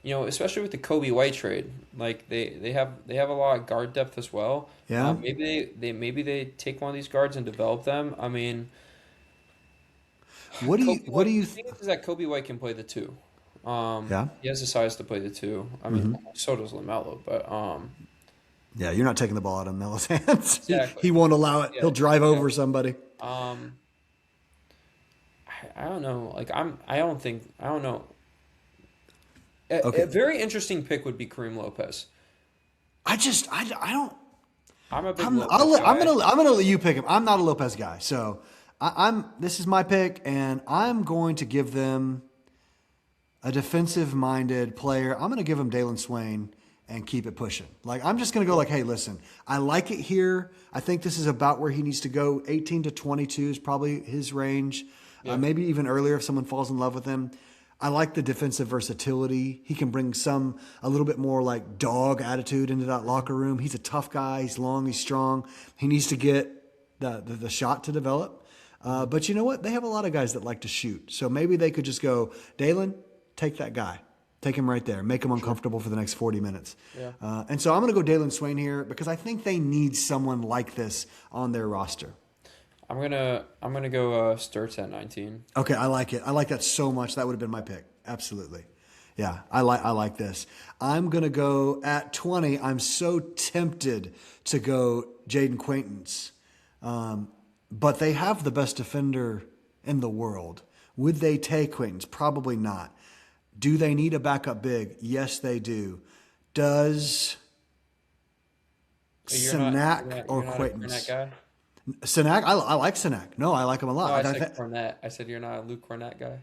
especially with the Kobe White trade, like they have a lot of guard depth as well. Yeah. Maybe they take one of these guards and develop them. I mean, What do you the thing is that Kobe White can play the two. Yeah. He has the size to play the two. I mean, so does LaMelo, but Yeah, you're not taking the ball out of Melo's hands. Exactly. He won't allow it. Yeah. He'll drive over somebody. I don't know. Like I don't know. Okay. A very interesting pick would be Kareem Lopez. I don't. I'm a big I'm Lopez guy. gonna let you pick him. I'm not a Lopez guy, so This is my pick, and I'm going to give them a defensive-minded player. I'm going to give him Dalen Swain and keep it pushing. Like, I'm just going to go like, hey, listen, I like it here. I think this is about where he needs to go. 18 to 22 is probably his range. Yeah. Maybe even earlier if someone falls in love with him. I like the defensive versatility. He can bring a little bit more like dog attitude into that locker room. He's a tough guy. He's long. He's strong. He needs to get the shot to develop. But you know what? They have a lot of guys that like to shoot. So maybe they could just go, Dalen, take that guy. Take him right there. Make him uncomfortable for the next 40 minutes. Yeah. And so I'm going to go Dalen Swain here because I think they need someone like this on their roster. I'm gonna go Sturts at 19. Okay, I like it. I like that so much. That would have been my pick. Absolutely. Yeah, I like this. I'm going to go at 20. I'm so tempted to go Jaden Quaintance. But they have the best defender in the world. Would they take Quaintance? Probably not. Do they need a backup big? Yes, they do. Does Sinak or Quaintance? Sinak, I like Sinak. No, I like him a lot. No, I said Cornette. I said you're not a Luke Cornette guy.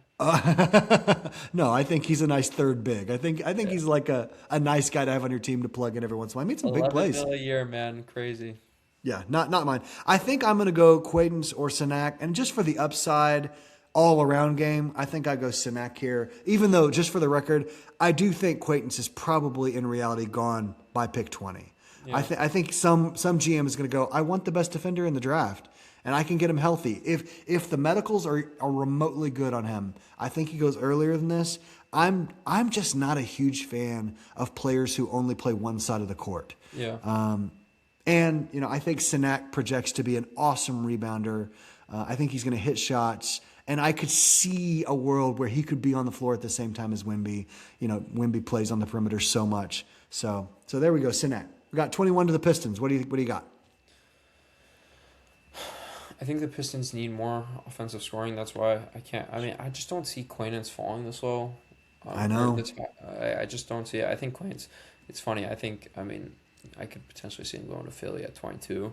No, I think he's a nice third big. I think he's like a nice guy to have on your team to plug in every once in a while. He made some big plays. $11 million a year, man, crazy. Yeah, not mine. I think I'm going to go Quaintance or Sinak, and just for the upside, all-around game, I think I go Sinak here. Even though, just for the record, I do think Quaintance is probably in reality gone by pick 20. Yeah. I think some GM is going to go, I want the best defender in the draft, and I can get him healthy. If the medicals are remotely good on him, I think he goes earlier than this. I'm just not a huge fan of players who only play one side of the court. Yeah. And, I think Sinak projects to be an awesome rebounder. I think he's going to hit shots. And I could see a world where he could be on the floor at the same time as Wemby. Wemby plays on the perimeter so much. So there we go, Sinak. We got 21 to the Pistons. What do you got? I think the Pistons need more offensive scoring. That's why I just don't see Quaintance falling this low. I know. I just don't see it. I think Quaintance, it's funny. I could potentially see him going to Philly at 22.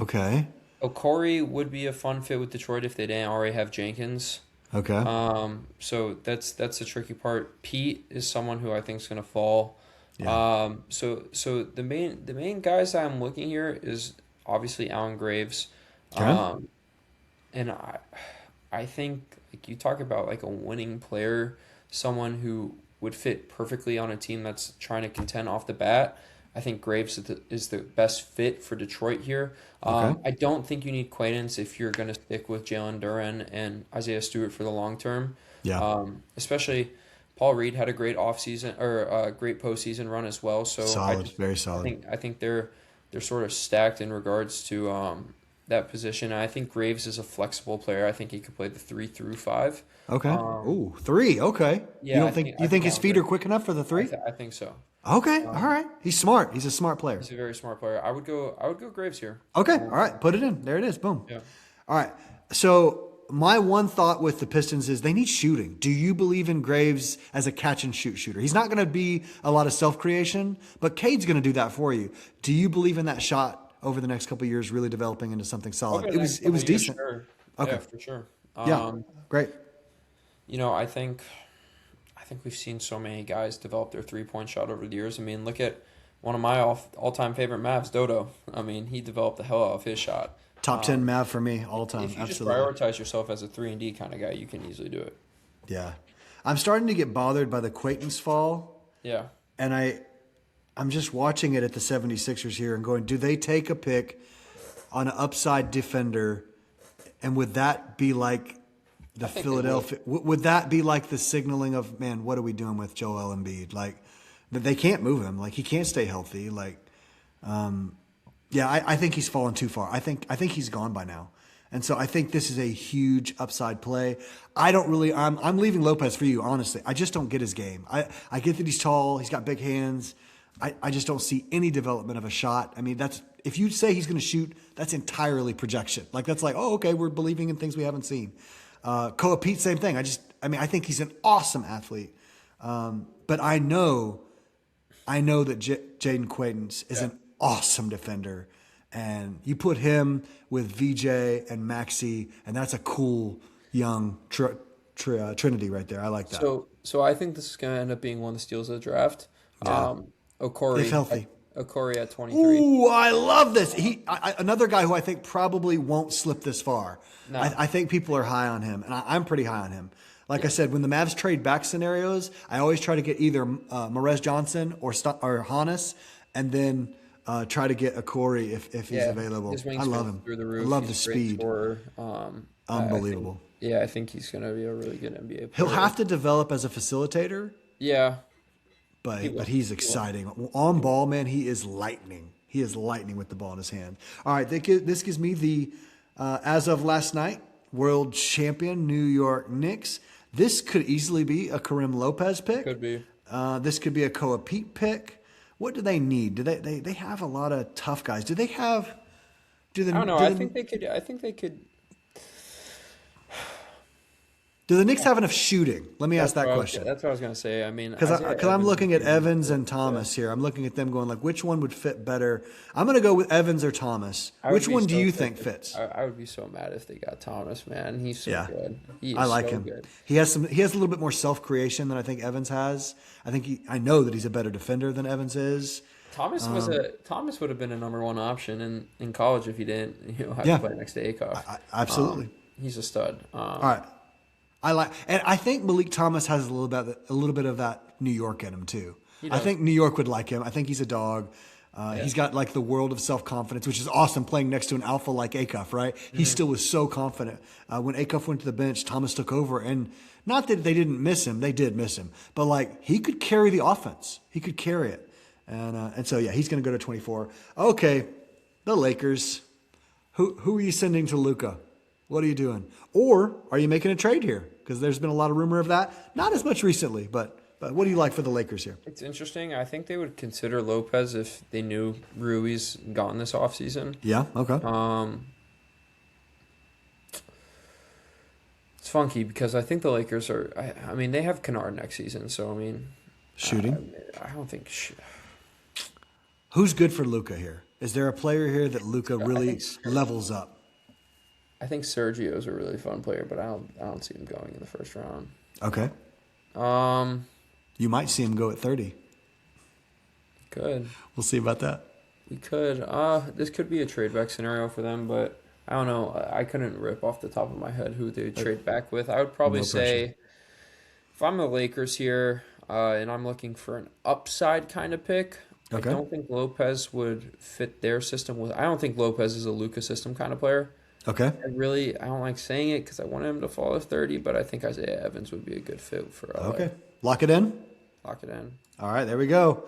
Okay. Okori would be a fun fit with Detroit if they didn't already have Jenkins. Okay. So that's the tricky part. Pete is someone who I think is going to fall. Yeah. So the main guys that I'm looking here is obviously Alan Graves. Okay. And I think like you talk about like a winning player, someone who would fit perfectly on a team that's trying to contend off the bat. I think Graves is the best fit for Detroit here. Okay. I don't think you need Quaintance if you're going to stick with Jalen Duren and Isaiah Stewart for the long term. Yeah. Especially Paul Reed had a great offseason or a great postseason run as well. So Solid. Very solid. I think they're sort of stacked in regards to that position. I think Graves is a flexible player. I think he could play the 3 through 5. Okay. Ooh, 3. Okay. Yeah, You don't think you think his feet are quick enough for the 3? I think so. Okay. All right. He's smart. He's a smart player. He's a very smart player. I would go Graves here. Okay. All right. Put it in. There it is. Boom. Yeah. All right. So my one thought with the Pistons is they need shooting. Do you believe in Graves as a catch and shoot shooter? He's not going to be a lot of self creation, but Cade's going to do that for you. Do you believe in that shot over the next couple of years really developing into something solid? Over the next It couple was of years, decent. Sure. Okay. Yeah, for sure. Yeah. Great. I think we've seen so many guys develop their 3-point shot over the years. I mean, look at one of my all-time favorite Mavs, Dodo. I mean, he developed the hell out of his shot. Top 10 Mav for me all time. If you Absolutely. just prioritize yourself as a 3-and-D kind of guy, you can easily do it. Yeah. I'm starting to get bothered by the Quaintance fall. Yeah. And I'm just watching it at the 76ers here and going, do they take a pick on an upside defender? And would that be like the Philadelphia? Would that be like the signaling of, man, what are we doing with Joel Embiid? Like, they can't move him. Like, he can't stay healthy. Like, I think he's fallen too far. I think he's gone by now. And so I think this is a huge upside play. I'm leaving Lopez for you, honestly. I just don't get his game. I get that he's tall, he's got big hands. I just don't see any development of a shot. I mean, if you say he's going to shoot, that's entirely projection. Like, that's like, oh, okay, we're believing in things we haven't seen. Koa Pete, same thing. I think he's an awesome athlete. But I know that Jaden Quaintance is an awesome defender. And you put him with VJ and Maxey, and that's a cool young trinity right there. I like that. So I think this is going to end up being one of the steals of the draft. Yeah. Okori. If healthy. Okori at 23. Ooh, I love this. Another guy who I think probably won't slip this far. No. I think people are high on him, and I'm pretty high on him. Like I said, when the Mavs trade back scenarios, I always try to get either Morez Johnson or Hannes, and then try to get Okori if he's available. I love him. Through the roof. I love He's the a great speed. scorer. Unbelievable. I think he's going to be a really good NBA player. He'll have to develop as a facilitator. Yeah. But he's exciting. On ball, man, he is lightning. He is lightning with the ball in his hand. All right, this gives me the, as of last night, world champion New York Knicks. This could easily be a Karim Lopez pick. Could be. This could be a Koa Pete pick. What do they need? Do they have a lot of tough guys? Do they have? I don't know. I think they could. Do the Knicks have enough shooting? Let me ask that question. That's what I was going to say. I mean, because I'm looking at Evans and Thomas here. I'm looking at them going like, which one would fit better? I'm going to go with Evans or Thomas. Which one do you think fits? I would be so mad if they got Thomas, man. He's so good. I like him. Good. He has a little bit more self creation than I think Evans has. I know that he's a better defender than Evans is. Thomas would have been a number one option in college if he didn't have to play next to Akoff. Absolutely. He's a stud. All right. And I think Malik Thomas has a little bit of that New York in him too. I think New York would like him. I think he's a dog. He's got like the world of self-confidence, which is awesome playing next to an alpha like Akoff, right? Mm-hmm. He still was so confident. When Akoff went to the bench, Thomas took over. And not that they didn't miss him. They did miss him. But like he could carry the offense. He could carry it. And so, he's going to go to 24. Okay, the Lakers. Who are you sending to Luka? What are you doing? Or are you making a trade here? Because there's been a lot of rumor of that. Not as much recently, but what do you like for the Lakers here? It's interesting. I think they would consider Lopez if they knew Rui's gone this offseason. Yeah, okay. It's funky because I think the Lakers are – I mean, they have Kennard next season, so, I mean – Shooting? I don't think Who's good for Luka here? Is there a player here that Luka really levels up? I think Sergio's a really fun player, but I don't see him going in the first round. Okay. You might see him go at 30. Could. We'll see about that. We could. This could be a trade back scenario for them, but I don't know. I couldn't rip off the top of my head who they would trade back with. I would probably say if I'm the Lakers here and I'm looking for an upside kind of pick, I Okay. don't think Lopez would fit their system with. I don't think Lopez is a Luka system kind of player. Okay. I don't like saying it because I want him to fall to 30, but I think Isaiah Evans would be a good fit for LA. Okay. Lock it in. Lock it in. All right, there we go.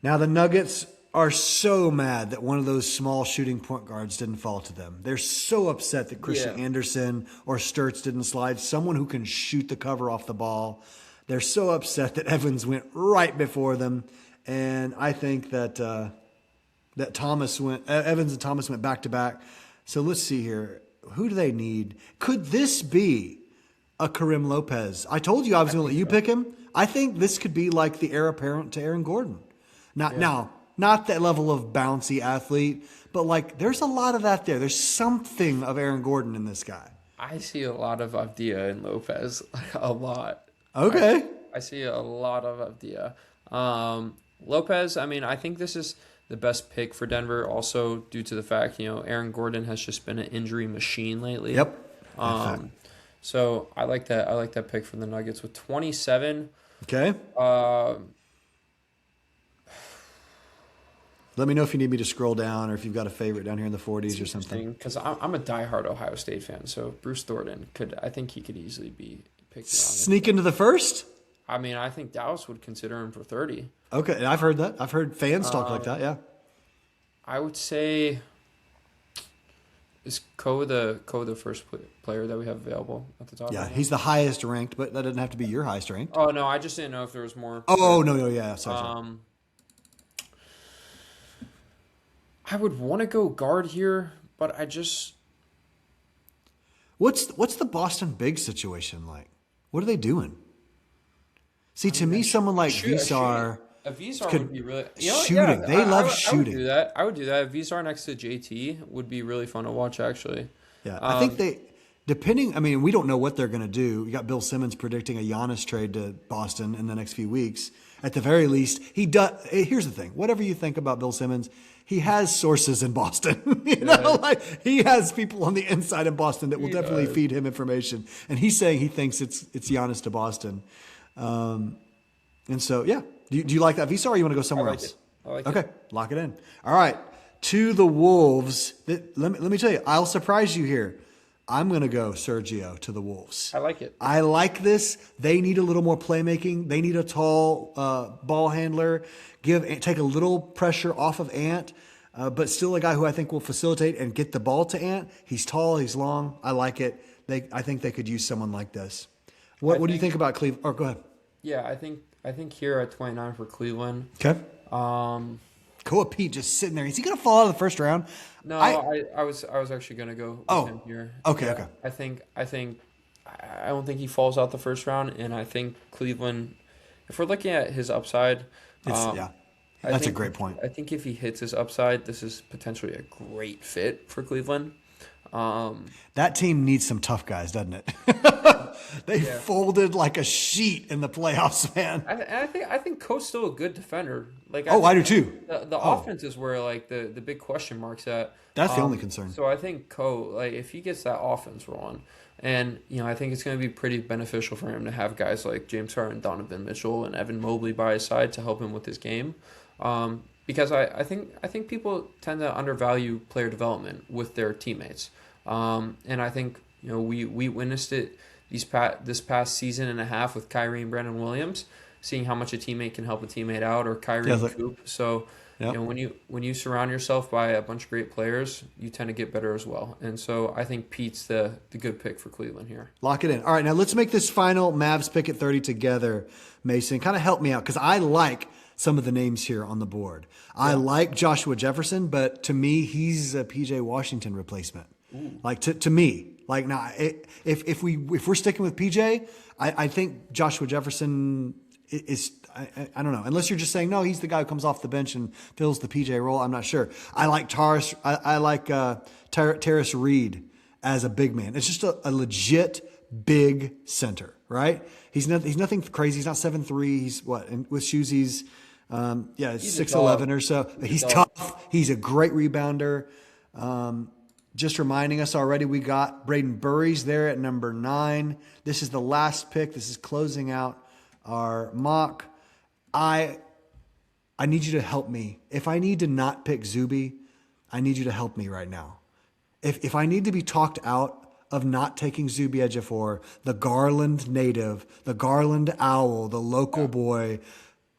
Now the Nuggets are so mad that one of those small shooting point guards didn't fall to them. They're so upset that Christian Yeah. Anderson or Sturts didn't slide. Someone who can shoot the cover off the ball. They're so upset that Evans went right before them, and I think that Evans and Thomas went back to back. So let's see here. Who do they need? Could this be a Karim Lopez? I told you I was going to let you pick him. I think this could be like the heir apparent to Aaron Gordon. Not that level of bouncy athlete, but like there's a lot of that there. There's something of Aaron Gordon in this guy. I see a lot of Avdia in Lopez, a lot. Okay. I see a lot of Avdia. Lopez, I mean, I think this is the best pick for Denver, also due to the fact, Aaron Gordon has just been an injury machine lately. Yep. So I like that. I like that pick for the Nuggets with 27. Okay. Let me know if you need me to scroll down or if you've got a favorite down here in the 40s or something. Because I'm a diehard Ohio State fan, so Bruce Thornton I think he could easily be picked. Sneak into the first? I mean, I think Dallas would consider him for 30. Okay, I've heard that. I've heard fans talk like that, yeah. I would say, is Ko the first player that we have available at the top? Yeah, right he's the highest ranked, but that doesn't have to be your highest ranked. now? Oh, no, I just didn't know if there was more. Oh, no, yeah, sorry. I would want to go guard here, but I just... What's the Boston big situation like? What are they doing? See, to me, someone like Visar... A Visar would be really... Shooting. They love shooting. I would do that. Visar next to JT would be really fun to watch, actually. Yeah, I think we don't know what they're going to do. You got Bill Simmons predicting a Giannis trade to Boston in the next few weeks. At the very least, he does. Here's the thing. Whatever you think about Bill Simmons, he has sources in Boston. He has people on the inside in Boston that will definitely feed him information. And he's saying he thinks it's Giannis to Boston. And so, yeah. Do you like that Visa or you want to go somewhere else? I like Okay, it. lock it in. All right. To the Wolves. Let me tell you, I'll surprise you here. I'm going to go Sergio to the Wolves. I like it. I like this. They need a little more playmaking. They need a tall ball handler. Take a little pressure off of Ant, but still a guy who I think will facilitate and get the ball to Ant. He's tall. He's long. I like it. I think they could use someone like this. What do you think about Cleveland? Or go ahead. Yeah, I think here at 29 for Cleveland. Okay. Koa Pete just sitting there. Is he going to fall out of the first round? No, I was actually gonna go with him here. Okay, yeah, okay. I don't think he falls out the first round, and I think Cleveland. If we're looking at his upside, that's a great point. I think if he hits his upside, this is potentially a great fit for Cleveland. That team needs some tough guys, doesn't it? They folded like a sheet in the playoffs, man. I think Co's still a good defender. I do too. The offense is where the big question marks at. That's the only concern. So I think Ko, if he gets that offense rolling, and I think it's going to be pretty beneficial for him to have guys like James Harden, Donovan Mitchell, and Evan Mobley by his side to help him with his game. Because I think people tend to undervalue player development with their teammates. And I think we witnessed it this past season and a half with Kyrie and Brandon Williams, seeing how much a teammate can help a teammate out, or Kyrie and Coop. So when you surround yourself by a bunch of great players, you tend to get better as well. And so I think Pete's the good pick for Cleveland here. Lock it in. All right, now let's make this final Mavs pick at 30 together, Mason. Kind of help me out because I like some of the names here on the board. I like Joshua Jefferson, but to me, he's a PJ Washington replacement. Ooh. To me, now, if we're sticking with PJ, I think Joshua Jefferson is I don't know. Unless you're just saying no, he's the guy who comes off the bench and fills the PJ role. I'm not sure. I like Terrace Reed as a big man. It's just a legit big center, right? He's nothing crazy. He's not 7'3". He's what? And with shoes, he's 6'11" or so. He's tough. He's a great rebounder. Just reminding us already, we got Braden Burries there at number 9. This is the last pick. This is closing out our mock. I I need you to help me. If I need to not pick Zuby, I need you to help me right now. If I need to be talked out of not taking Zuby Ejiofor, the Garland native, the Garland owl, the local boy,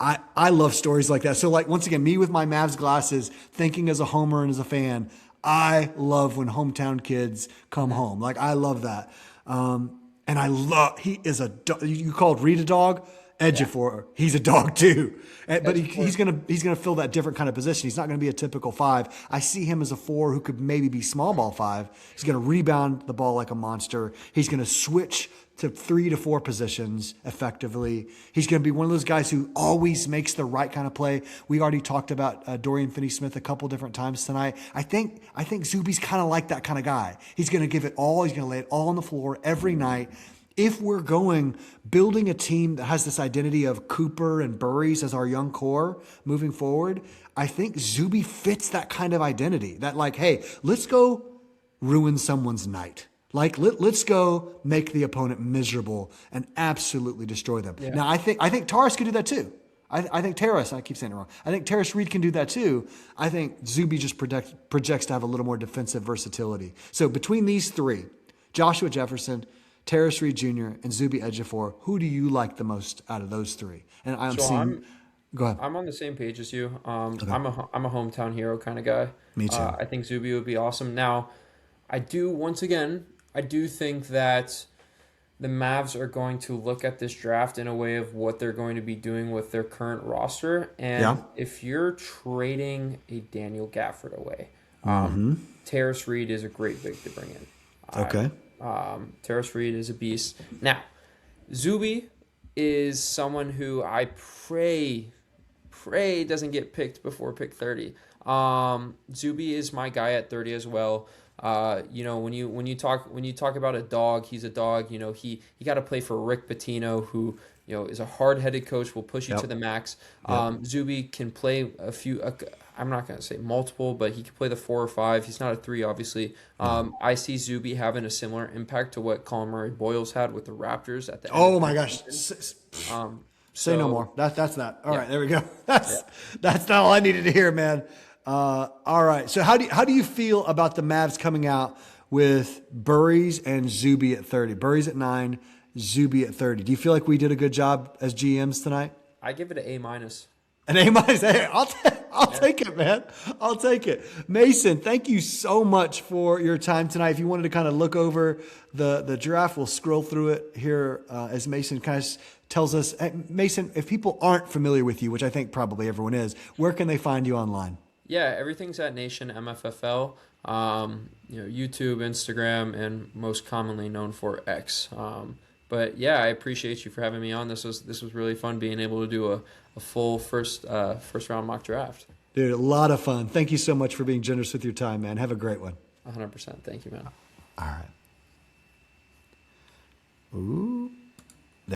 I love stories like that. So like, once again, me with my Mavs glasses, thinking as a homer and as a fan, I love when hometown kids come home. Like, I love that. And I love, he is you called Reed a dog? Ejiofor, he's a dog too. But he's gonna fill that different kind of position. He's not gonna be a typical 5. I see him as a 4 who could maybe be small ball 5. He's gonna rebound the ball like a monster. He's gonna switch to 3 to 4 positions effectively. He's going to be one of those guys who always makes the right kind of play. We already talked about Dorian Finney-Smith a couple different times tonight. I think Zuby's kind of like that kind of guy. He's going to give it all. He's going to lay it all on the floor every night. If we're building a team that has this identity of Cooper and Burries as our young core moving forward, I think Zuby fits that kind of identity. That like, hey, let's go ruin someone's night. Like, let's go make the opponent miserable and absolutely destroy them. Yeah. Now, I think Taras could do that too. I think Taras, I keep saying it wrong. I think Taras Reed can do that too. I think Zuby just projects to have a little more defensive versatility. So between these 3, Joshua Jefferson, Taras Reed Jr., and Zuby Ejiofor, who do you like the most out of those 3? And go ahead. I'm on the same page as you. Okay. I'm a hometown hero kind of guy. Me too. I think Zuby would be awesome. Now, I do think that the Mavs are going to look at this draft in a way of what they're going to be doing with their current roster. And if you're trading a Daniel Gafford away, Taras Reed is a great big to bring in. Okay. Taras Reed is a beast. Now, Zuby is someone who I pray doesn't get picked before pick 30. Zuby is my guy at 30 as well. When you talk about a dog, he's a dog. He got to play for Rick Pitino, who is a hard-headed coach, will push you to the max. Zuby can play I'm not going to say multiple, but he can play the 4 or 5. He's not a 3, obviously. I see Zuby having a similar impact to what Colin Murray-Boyles had with the Raptors at the end. Oh my gosh. Say no more. That's that. All right, there we go. That's all I needed to hear, man. All right. So how do you feel about the Mavs coming out with Burries and Zuby at 30? Burries at 9, Zuby at 30. Do you feel like we did a good job as GMs tonight? I give it an A-. An A-. Hey, I'll take it, man. I'll take it. Mason, thank you so much for your time tonight. If you wanted to kind of look over the draft, we'll scroll through it here as Mason kind of tells us. Mason, if people aren't familiar with you, which I think probably everyone is, where can they find you online? Yeah, everything's at Nation MFFL. YouTube, Instagram, and most commonly known for X. But yeah, I appreciate you for having me on. This was really fun being able to do a full first round mock draft. Dude, a lot of fun. Thank you so much for being generous with your time, man. Have a great one. 100%. Thank you, man. All right. Ooh.